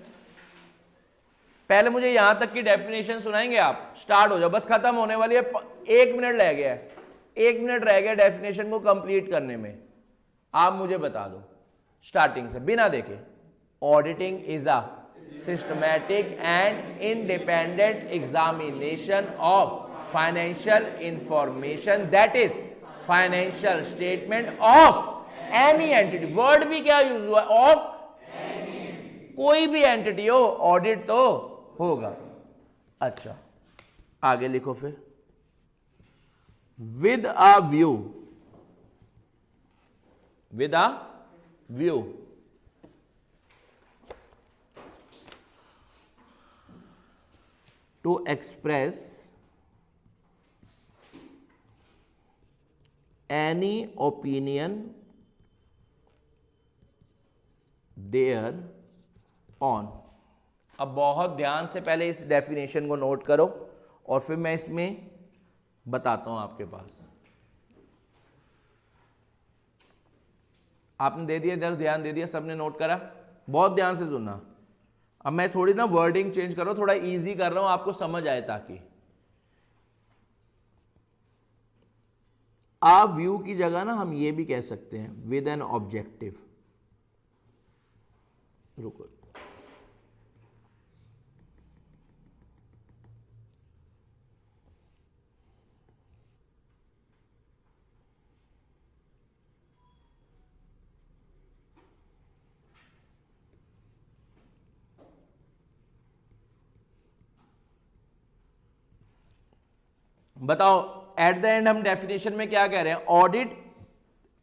पहले मुझे यहां तक की डेफिनेशन सुनाएंगे आप, स्टार्ट हो जाओ, बस खत्म होने वाली है, 1 मिनट रह गया है, 1 मिनट रह गया डेफिनेशन को कंप्लीट करने में। आप मुझे बता दो स्टार्टिंग से बिना देखे, auditing is a systematic and independent examination of financial information that is financial statement of any entity. Word भी क्या यूज हुआ? ऑफ कोई भी एंटिटी हो, ऑडिट तो होगा। अच्छा आगे लिखो फिर, with a view, with a view to express any opinion thereon. अब बहुत ध्यान से पहले इस डेफिनेशन को नोट करो और फिर मैं इसमें बताता हूं आपके पास। आपने दे दिया, इधर ध्यान दे दिया, सबने नोट करा, बहुत ध्यान से सुनना। अब मैं थोड़ी ना वर्डिंग चेंज कर रहा हूं, थोड़ा इजी कर रहा हूं, आपको समझ आए ताकि। आ व्यू की जगह ना हम ये भी कह सकते हैं विद एन ऑब्जेक्टिव। रुको, बताओ एट द एंड हम डेफिनेशन में क्या कह रहे हैं? ऑडिट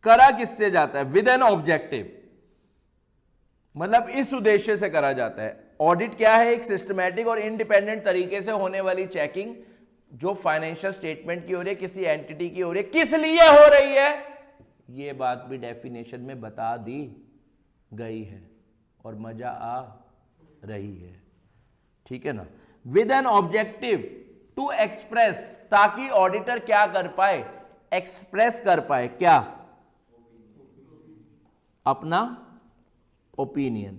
करा किससे जाता है? विद एन ऑब्जेक्टिव, मतलब इस उद्देश्य से करा जाता है। ऑडिट क्या है? एक सिस्टमैटिक और इंडिपेंडेंट तरीके से होने वाली चेकिंग जो फाइनेंशियल स्टेटमेंट की हो रही है, किसी एंटिटी की हो रही है, किस लिए हो रही है, ये बात भी डेफिनेशन में बता दी गई है और मजा आ रही है, ठीक है ना। With an objective to express, ताकि ऑडिटर क्या कर पाए? एक्सप्रेस कर पाए क्या? अपना ओपिनियन।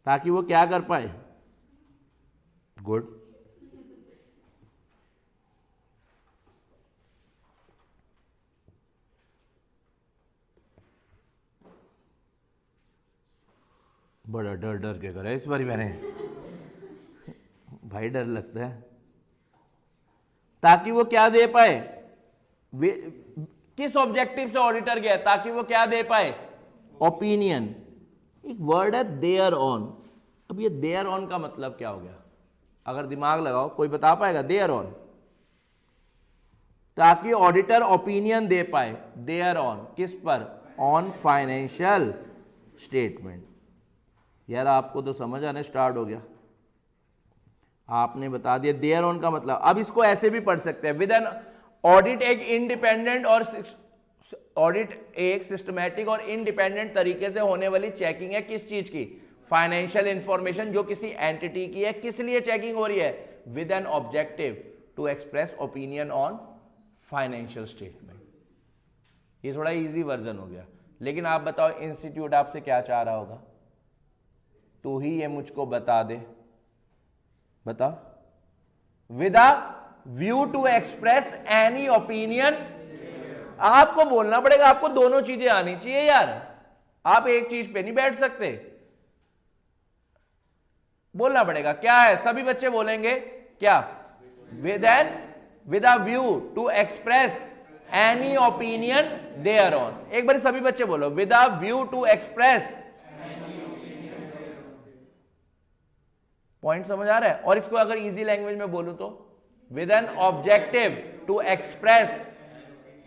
ताकि वो क्या कर पाए? गुड। बड़ा डर डर के करा इस बारी मैंने भाई डर लगता है। ताकि वो क्या दे पाए? किस ऑब्जेक्टिव से ऑडिटर गया? ताकि वो क्या दे पाए? ओपिनियन। एक वर्ड है देयर ऑन। अब ये देयर ऑन का मतलब क्या हो गया? अगर दिमाग लगाओ, कोई बता पाएगा? देयर ऑन, ताकि ऑडिटर ओपिनियन दे पाए। देयर ऑन किस पर? On financial statement. यार आपको तो समझ आने स्टार्ट हो गया, आपने बता दिया देयर ऑन का मतलब। अब इसको ऐसे भी पढ़ सकते हैं, विद एन ऑडिट एक इंडिपेंडेंट और ऑडिट एक सिस्टमैटिक और इंडिपेंडेंट तरीके से होने वाली चेकिंग है। किस चीज की? फाइनेंशियल इंफॉर्मेशन जो किसी एंटिटी की है। किस लिए चेकिंग हो रही है? With an objective to express opinion on financial statement. ये थोड़ा इजी वर्जन हो गया, लेकिन आप बताओ इंस्टीट्यूट आपसे क्या चाह रहा होगा? तू ही ये मुझको बता दे, बता। With a view to express any opinion. आपको बोलना पड़ेगा, आपको दोनों चीजें आनी चाहिए यार, आप एक चीज पे नहीं बैठ सकते, बोलना पड़ेगा। क्या है? सभी बच्चे बोलेंगे क्या? With a view to express any opinion thereon. एक बार सभी बच्चे बोलो, with a view to express. Point समझ आ रहा है? और इसको अगर इजी लैंग्वेज में बोलूं तो with an objective to express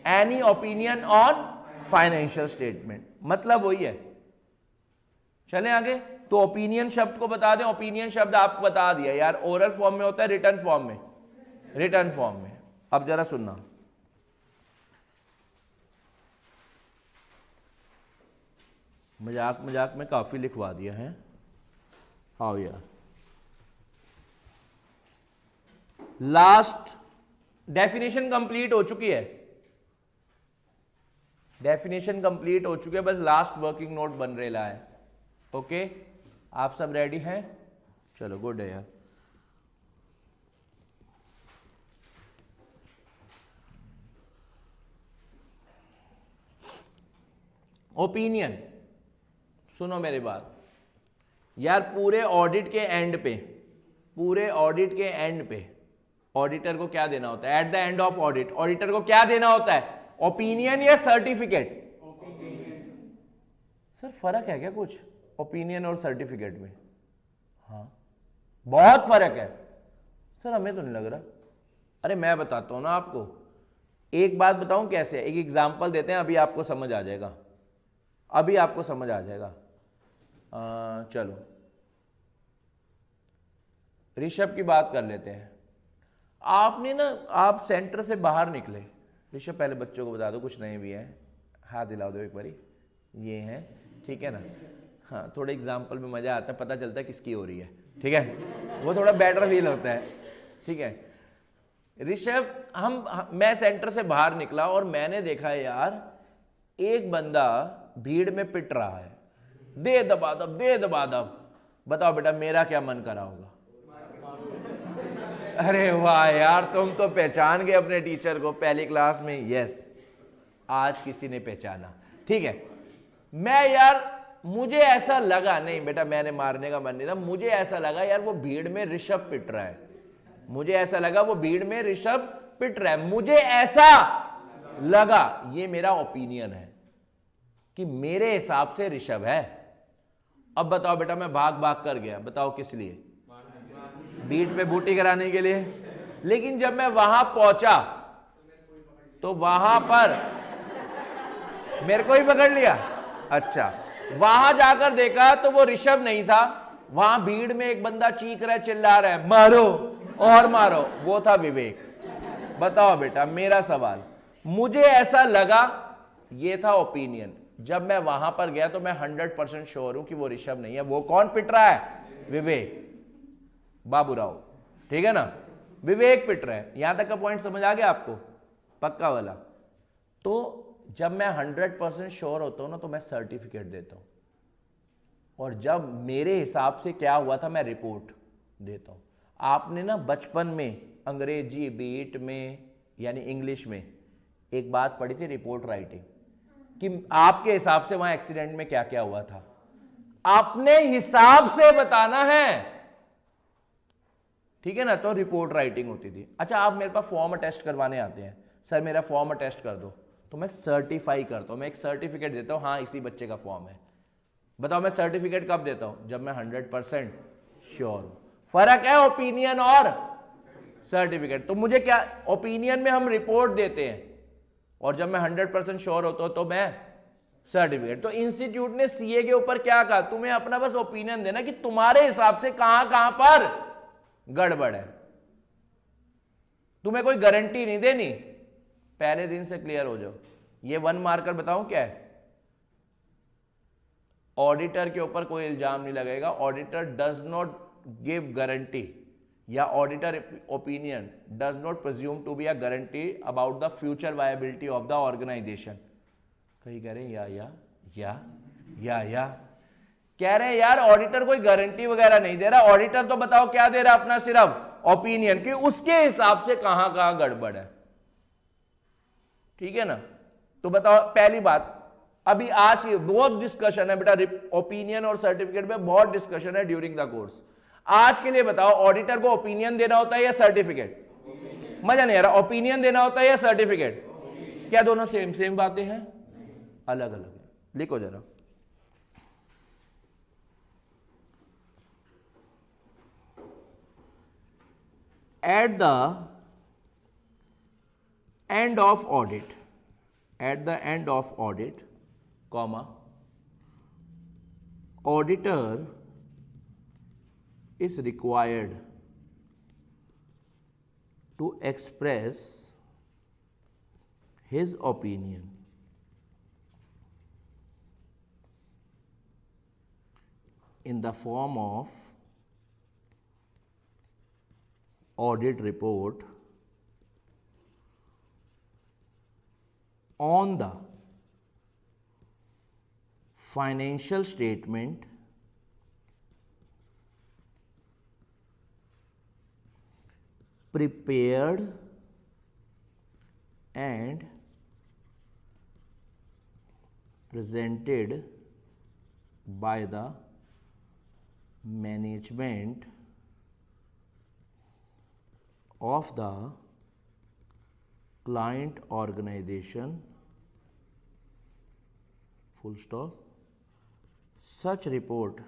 any opinion on financial statement, मतलब वही है। चलें आगे। तो ओपिनियन शब्द को बता दें। ओपिनियन शब्द आपको बता दिया यार, ओरल फॉर्म में होता है, रिटन फॉर्म में, रिटन फॉर्म में। अब जरा सुनना, मजाक मजाक में काफी लिखवा दिया है। आओ यार, लास्ट डेफिनेशन कंप्लीट हो चुकी है, डेफिनेशन कंप्लीट हो चुकी है, बस लास्ट वर्किंग नोट बन रहा है। ओके, आप सब रेडी हैं? चलो गुड है यार। ओपिनियन, सुनो मेरी बात यार, पूरे ऑडिट के एंड पे, पूरे ऑडिट के एंड पे ऑडिटर को क्या देना होता है? Eight the end of audit auditor को क्या देना होता है? ओपिनियन या सर्टिफिकेट? सर फर्क है क्या कुछ ओपिनियन और सर्टिफिकेट में? हाँ बहुत फर्क है सर, हमें तो नहीं लग रहा। अरे मैं बताता हूं ना आपको, एक बात बताऊं कैसे, एक एग्जांपल देते हैं, अभी आपको समझ आ जाएगा, अभी आपको समझ आ जाएगा। चलो ऋषभ की बात कर लेते हैं। आपने ना, आप सेंटर से बाहर निकले, ऋषभ पहले बच्चों को बता दो, कुछ नए भी हैं, हाथ दिला दो एक बारी, ये हैं, ठीक है ना। हाँ, थोड़े एग्जाम्पल में मज़ा आता है, पता चलता है किसकी हो रही है, ठीक है, वो थोड़ा बेटर फील होता है, ठीक है। ऋषभ, मैं सेंटर से बाहर निकला और मैंने देखा यार एक बंदा भीड़ में पिट रहा है, दे दबा दब, दे दबा दब। बताओ बेटा मेरा क्या मन करा होगा? अरे वाह यार, तुम तो पहचान गए अपने टीचर को पहली क्लास में। यस, आज किसी ने पहचाना, ठीक है। मैं यार, मुझे ऐसा लगा, नहीं बेटा मैंने मारने का मन नहीं था, मुझे ऐसा लगा यार वो भीड़ में ऋषभ पिट रहा है, मुझे ऐसा लगा वो भीड़ में ऋषभ पिट रहा है, मुझे ऐसा लगा, ये मेरा ओपिनियन है कि मेरे हिसाब से ऋषभ है। अब बताओ बेटा, मैं भाग भाग कर गया, बताओ किस लिए? बीट पे बूटी कराने के लिए। लेकिन जब मैं वहां पहुंचा तो वहां पर मेरे को ही पकड़ लिया। अच्छा, वहां जाकर देखा तो वो ऋषभ नहीं था, वहां भीड़ में एक बंदा चीख रहा है, चिल्ला रहा है, मारो और मारो, वो था विवेक। बताओ बेटा मेरा सवाल, मुझे ऐसा लगा, ये था ओपिनियन। जब मैं वहां पर गया तो मैं 100% श्योर हूं कि वो ऋषभ नहीं है। वो कौन पिट रहा है? विवेक बाबूराव, ठीक है ना, विवेक पिट रहा है। यहां तक का पॉइंट समझ आ गया आपको? पक्का वाला। तो जब मैं 100% श्योर होता हूं ना तो मैं सर्टिफिकेट देता हूं, और जब मेरे हिसाब से क्या हुआ था मैं रिपोर्ट देता हूं। आपने ना बचपन में अंग्रेजी बीट में यानी इंग्लिश में एक बात पढ़ी थी, रिपोर्ट राइटिंग, कि आपके हिसाब से वहां एक्सीडेंट में क्या क्या हुआ था, अपने हिसाब से बताना है, ठीक है ना। तो रिपोर्ट राइटिंग होती थी। अच्छा, आप मेरे पास फॉर्म अटेस्ट करवाने आते हैं, सर मेरा फॉर्म अटेस्ट कर दो, तो मैं सर्टिफाई करता हूं, मैं एक सर्टिफिकेट देता हूं, हाँ इसी बच्चे का फॉर्म है। बताओ मैं सर्टिफिकेट कब देता हूं? जब मैं 100% श्योर हूं। फर्क है ओपिनियन और सर्टिफिकेट। तो मुझे क्या, ओपिनियन में हम रिपोर्ट देते हैं, और जब मैं 100% श्योर होता हूं तो मैं सर्टिफिकेट। तो इंस्टीट्यूट ने सीए के ऊपर क्या कहा? तुम्हें अपना बस ओपिनियन देना कि तुम्हारे हिसाब से कहां कहां पर गड़बड़ है, तुम्हें कोई गारंटी नहीं देनी। पहले दिन से क्लियर हो जाओ। ये 1 मार्कर बताऊं क्या है? ऑडिटर के ऊपर कोई इल्जाम नहीं लगेगा। Auditor does not give guarantee, या auditor opinion does not presume to be a guarantee about the future viability of the organisation. कहीं कह रहे हैं या कह रहे हैं यार ऑडिटर कोई गारंटी वगैरह नहीं दे रहा। ऑडिटर तो बताओ क्या दे रहा है? अपना सिर्फ ओपिनियन, कि उसके हिसाब से कहां कहां गड़बड़ है, ठीक है ना। तो बताओ पहली बात, अभी आज बहुत डिस्कशन है बेटा, ओपिनियन और सर्टिफिकेट में बहुत डिस्कशन है ड्यूरिंग द कोर्स। आज के लिए बताओ, ऑडिटर को ओपिनियन देना होता है या सर्टिफिकेट? मजा नहीं आ रहा, ओपिनियन देना होता है या सर्टिफिकेट? क्या दोनों सेम बातें हैं? अलग अलग है। लिखो जरा, at the end of audit, comma, auditor is required to express his opinion in the form of audit report on the financial statement prepared and presented by the management of the client organization, full stop. Such report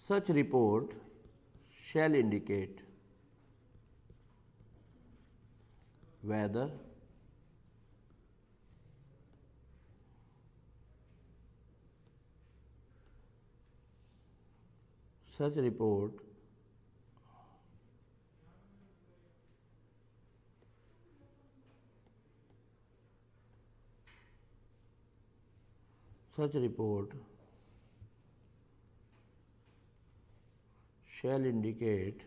such report shall indicate whether such report shall indicate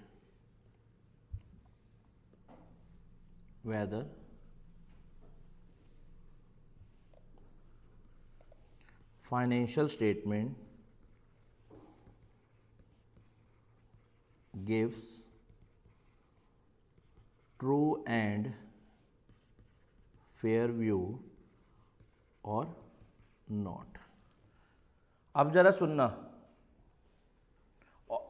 whether financial statement gives true and fair view or not। अब जरा सुनना,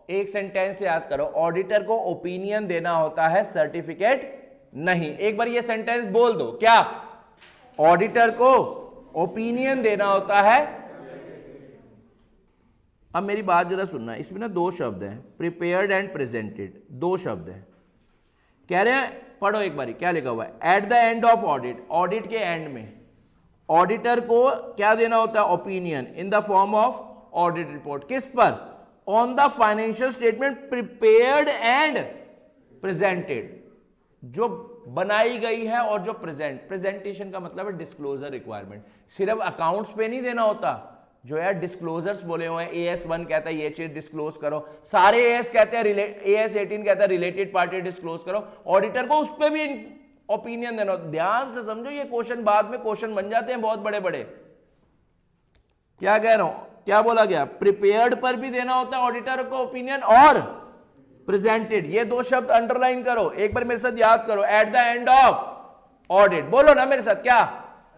एक sentence याद करो, auditor को opinion देना होता है, सर्टिफिकेट नहीं। एक बार ये सेंटेंस बोल दो, क्या? ऑडिटर को ओपिनियन देना होता है। अब मेरी बात जरा सुनना, इसमें ना दो शब्द हैं, प्रिपेयर्ड एंड प्रेजेंटेड, दो शब्द हैं। कह रहे हैं, पढ़ो एक बारी क्या लिखा हुआ है, eight the end of audit, audit के एंड में ऑडिटर को क्या देना होता है? Opinion in the form of audit report. किस पर? On the financial statement prepared and presented, जो बनाई गई है और जो प्रेजेंटेशन का मतलब है डिस्क्लोजर रिक्वायरमेंट। सिर्फ अकाउंट्स पे नहीं देना होता, जो यार डिस्क्लोजर्स बोले हुए हैं, AS1 कहता है ये चीज डिस्क्लोज करो, सारे AS कहते हैं, AS18 कहता है रिलेटेड पार्टी डिस्क्लोज करो, ऑडिटर को उस पर भी ओपिनियन देना। ध्यान से समझो, ये क्वेश्चन बाद में क्वेश्चन बन जाते हैं बहुत बड़े बड़े। क्या कह रहा हूं, क्या बोला गया? प्रिपेयर्ड पर भी देना होता है ऑडिटर को ओपिनियन, और प्रेजेंटेड, ये दो शब्द अंडरलाइन करो, एक बार मेरे साथ याद करो। At the end of audit, बोलो ना मेरे साथ, क्या?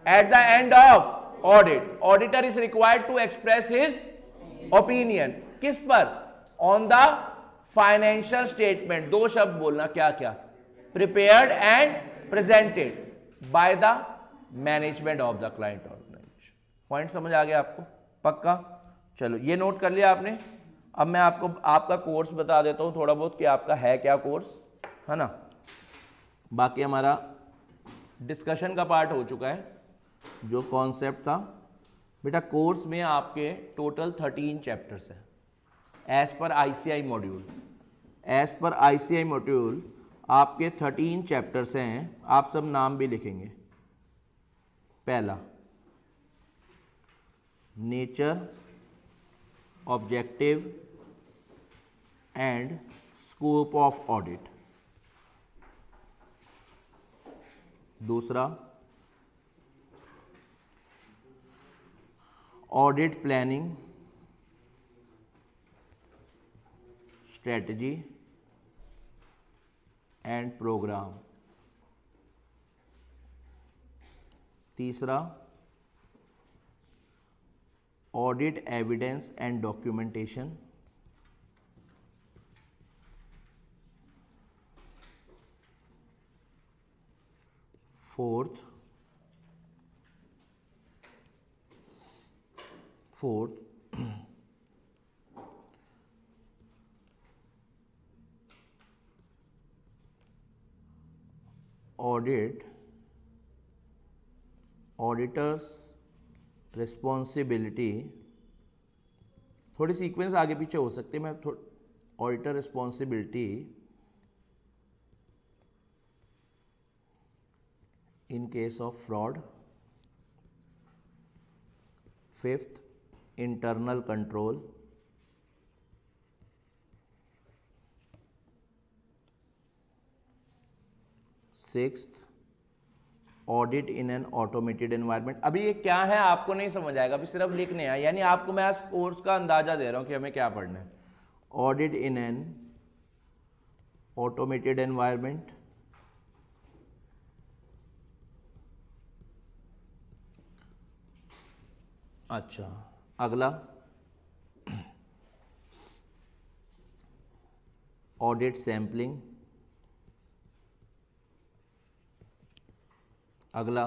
At the end of audit, auditor is required to express his opinion. किस पर? On the financial statement. दो शब्द बोलना, क्या क्या? Prepared and presented by the management of the client organisation. Point समझ आ गया आपको? पक्का? चलो ये नोट कर लिया आपने। अब मैं आपको आपका कोर्स बता देता हूं थोड़ा बहुत कि आपका है क्या कोर्स, है ना। बाकी हमारा डिस्कशन का पार्ट हो चुका है, जो कॉन्सेप्ट था। बेटा कोर्स में आपके टोटल 13 चैप्टर्स हैं as per ICI module. As per ICI module आपके 13 चैप्टर्स हैं। आप सब नाम भी लिखेंगे। पहला, nature, objective and scope of audit. दूसरा, audit planning, strategy and programme. तीसरा, audit evidence and documentation. Fourth, auditors responsibility. थोड़ी सीक्वेंस आगे पीछे हो सकती है, मैं auditor responsibility in case of fraud. Fifth, internal control. Sixth, audit in an automated environment. अभी ये क्या है आपको नहीं समझ आएगा, अभी सिर्फ लिखने हैं, यानी आपको मैं आज कोर्स का अंदाजा दे रहा हूं कि हमें क्या पढ़ना है। Audit in an automated environment. अच्छा, अगला ऑडिट सैंपलिंग। अगला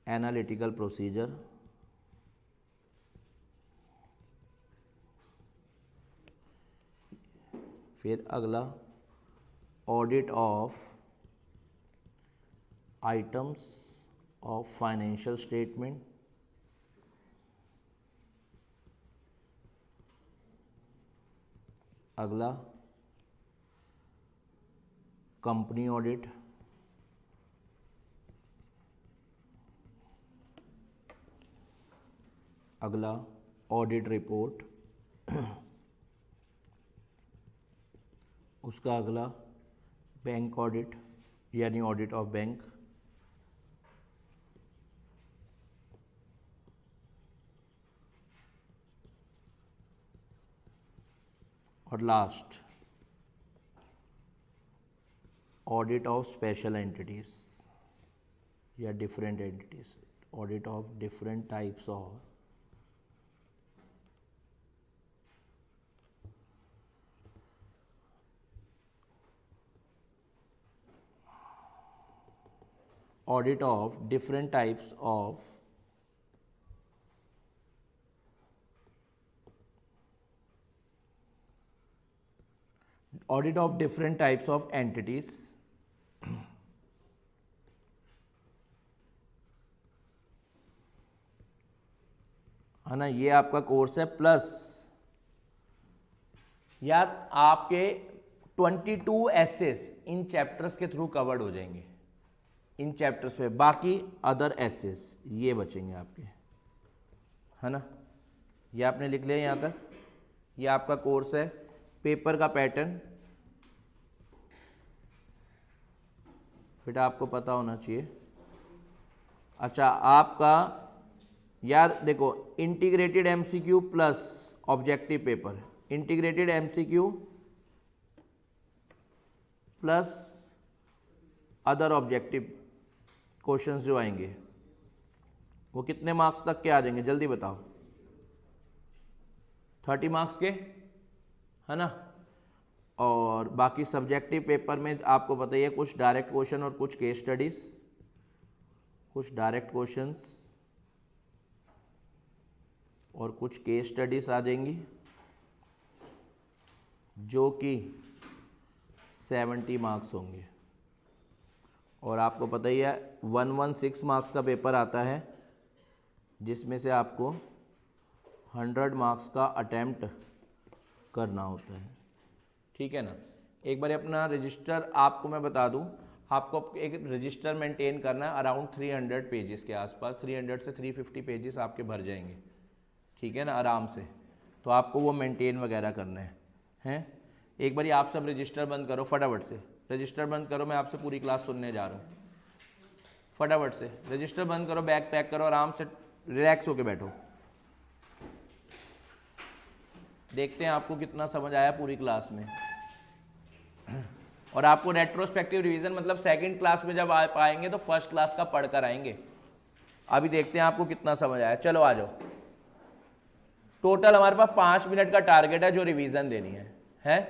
एनालिटिकल प्रोसीजर। फिर अगला audit of items of financial statement, अगला कंपनी ऑडिट, अगला ऑडिट रिपोर्ट, उसका अगला बैंक ऑडिट यानी ऑडिट ऑफ बैंक, और last audit of special entities या different entities, audit of different types of audit of different types of entities, है ना। ये आपका कोर्स है प्लस यार आपके 22 एसेस इन चैप्टर्स के थ्रू कवर्ड हो जाएंगे इन चैप्टर्स पे, बाकी अदर एसेस ये बचेंगे आपके, है ना। ये आपने लिख लिया यहाँ तक। ये आपका कोर्स है पेपर का पैटर्न, बेटा आपको पता होना चाहिए। अच्छा आपका यार देखो integrated MCQ plus objective paper, integrated MCQ plus other objective questions जो आएंगे वो कितने मार्क्स तक के आ जाएंगे जल्दी बताओ? 30 मार्क्स के, है ना। और बाकी सब्जेक्टिव पेपर में आपको पता ही है कुछ डायरेक्ट क्वेश्चन और कुछ केस स्टडीज, कुछ डायरेक्ट क्वेश्चंस और कुछ केस स्टडीज आ जाएंगी जो कि 70 मार्क्स होंगे। और आपको पता ही है 116 मार्क्स का पेपर आता है जिसमें से आपको 100 मार्क्स का अटेम्प्ट करना होता है, ठीक है ना। एक बार अपना रजिस्टर आपको मैं बता दूं, आपको एक रजिस्टर मेंटेन करना है अराउंड 300 पेजेस के आसपास, 300 से 350 पेजेस आपके भर जाएंगे, ठीक है ना, आराम से। तो आपको वो मेंटेन वगैरह करना है। एक बार आप सब रजिस्टर बंद करो फटाफट से, रजिस्टर बंद करो, मैं आपसे पूरी क्लास सुनने जा रहा हूँ। फटाफट से रजिस्टर बंद करो, बैग पैक करो, आराम से रिलैक्स होके बैठो। देखते हैं आपको कितना समझ आया पूरी क्लास में। और आपको रेट्रोस्पेक्टिव रिवीजन मतलब सेकंड क्लास में जब आ पाएंगे तो फर्स्ट क्लास का पढ़कर आएंगे। अभी देखते हैं आपको कितना समझ आया। चलो आ जाओ। टोटल हमारे पास 5 मिनट का टारगेट है जो रिवीजन देनी है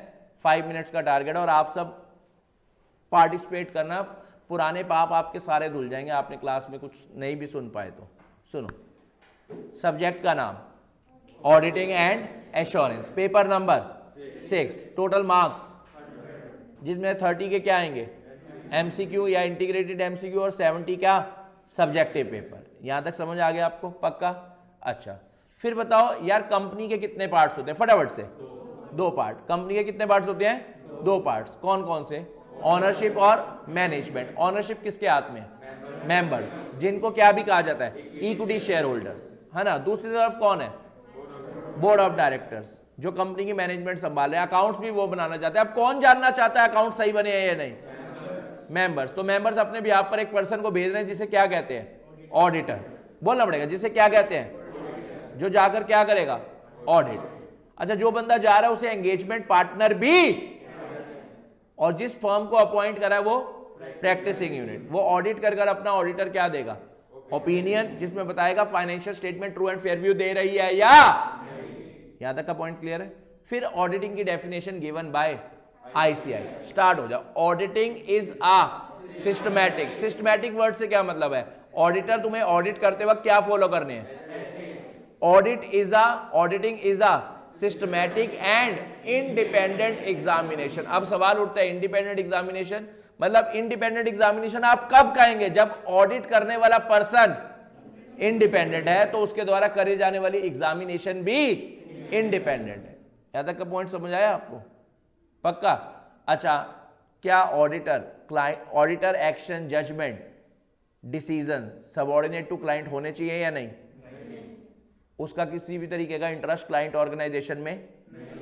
5 मिनट्स का टारगेट है। और आप सब पार्टिसिपेट करना, पुराने पाप आपके सारे धुल जाएंगे, आपने क्लास में कुछ नहीं भी सुन पाए तो। सुनो, सब्जेक्ट का नाम auditing and assurance, paper number 6, total marks जिसमें 30 के क्या आएंगे एमसीक्यू या इंटीग्रेटेड एमसीक्यू और 70 क्या सब्जेक्टिव पेपर। यहां तक समझ आ गया आपको पक्का? अच्छा फिर बताओ यार कंपनी के कितने पार्ट्स होते हैं फटाफट से? 2 पार्ट। कंपनी के कितने पार्ट्स होते हैं? 2 पार्ट्स। कौन कौन से? ऑनरशिप और मैनेजमेंट। ऑनरशिप किसके हाथ में? मेंबर्स, जिनको क्या भी कहा जाता है इक्विटी शेयर होल्डर्स, है ना। दूसरी तरफ कौन है? बोर्ड ऑफ डायरेक्टर्स, जो कंपनी की मैनेजमेंट संभाले। अकाउंट्स भी वो बनाना चाहते हैं। अब कौन जानना चाहता है अकाउंट सही बने हैं या नहीं? मेंबर्स। तो मेंबर्स अपने बिहाफ पर एक पर्सन को भेज रहे हैं जिसे क्या कहते हैं? ऑडिटर। बोलना पड़ेगा, जिसे क्या कहते हैं? जो जाकर क्या करेगा? ऑडिट। अच्छा जो बंदा जा रहा है उसे एंगेजमेंट पार्टनर भी, और जिस फर्म को अपॉइंट करा है वो प्रैक्टिसिंग यूनिट। वो ऑडिट कर अपना ऑडिटर क्या देगा? ओपिनियन, जिसमें बताएगा financial statement true and fair view दे रही है या। यहां तक का पॉइंट क्लियर है? फिर ऑडिटिंग की definition given by ICI. Start हो जाओ। Auditing is a systematic. Systematic word से क्या मतलब है? ऑडिटर तुम्हें ऑडिट करते वक्त क्या फॉलो करने हैं? Auditing is a systematic and independent examination. अब सवाल उठता है इंडिपेंडेंट एग्जामिनेशन मतलब इंडिपेंडेंट एग्जामिनेशन आप कब कहेंगे? जब ऑडिट करने वाला पर्सन इंडिपेंडेंट है तो उसके द्वारा करी जाने वाली एग्जामिनेशन भी इंडिपेंडेंट है। यहां तक का पॉइंट समझ आया आपको? पक्का? अच्छा, क्या auditor action judgement decision subordinate to client होने चाहिए या नहीं? उसका किसी भी तरीके का इंटरेस्ट क्लाइंट ऑर्गेनाइजेशन में नहीं।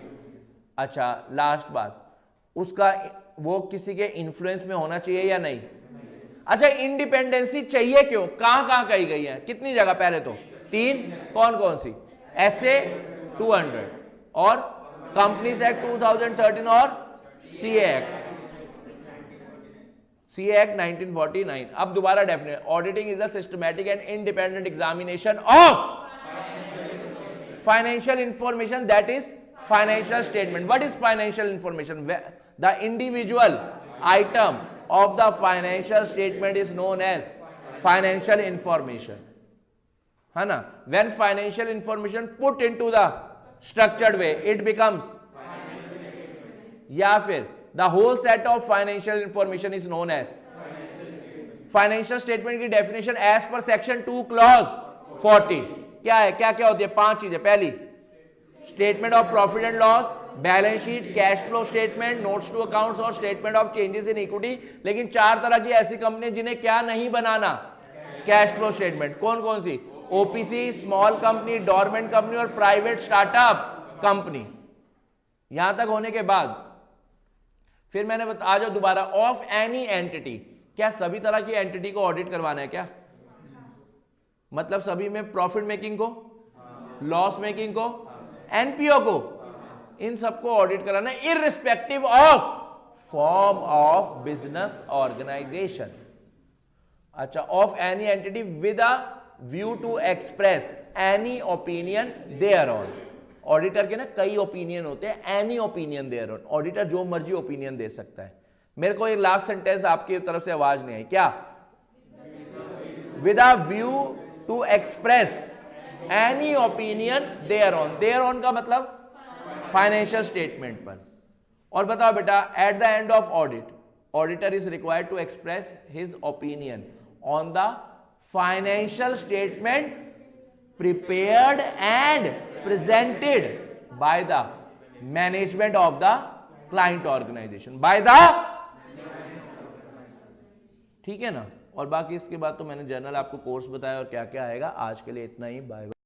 अच्छा, लास्ट बात, उसका वो किसी के इन्फ्लुएंस में होना चाहिए या नहीं? अच्छा, इंडिपेंडेंसी चाहिए क्यों? कहां कही गई है? कितनी जगह? पहले तो 3, कौन कौन सी? SA 200 और कंपनीज एक्ट 2013 और CA एक्ट 1949। अब दोबारा definite, auditing is the systematic and independent examination of financial information, that is financial statement. What is financial information? The individual item of the financial statement is known as financial information, है ना? When financial information put into the structured way it becomes, या फिर the whole set of financial information is known as financial statement की definition as per section 2 clause 40 क्या है? क्या क्या होती है? 5 चीजें। पहली, statement of profit and loss, balance sheet, cash flow statement, notes to accounts और statement of changes in equity. लेकिन 4 तरह की ऐसी कंपनी जिन्हें क्या नहीं बनाना? Cash flow statement. कौन कौन सी? OPC, small company, dormant company और प्राइवेट स्टार्टअप कंपनी। यहां तक होने के बाद फिर मैंने आ जाओ दोबारा, ऑफ एनी एंटिटी। क्या सभी तरह की एंटिटी को ऑडिट करवाना है क्या? मतलब सभी में प्रॉफिट मेकिंग को, लॉस मेकिंग को, NPO को, इन सबको ऑडिट कराना है irrespective of form of business organisation. अच्छा, of any entity with a view to express any opinion thereon. Auditor के ना कई ओपिनियन होते हैं, any opinion thereon. Auditor जो मर्जी ओपिनियन दे सकता है। मेरे को एक लास्ट सेंटेंस आपकी तरफ से आवाज नहीं आई क्या? With a view to express any opinion thereon. Thereon का मतलब फाइनेंशियल स्टेटमेंट पर। और बताओ बेटा, at the end of audit auditor is required to express his opinion on the financial statement prepared and presented by the management of the client organisation, by the, ठीक है ना? और बाकी इसके बाद तो मैंने जनरल आपको कोर्स बताया और क्या क्या आएगा। आज के लिए इतना ही, बाय बाय।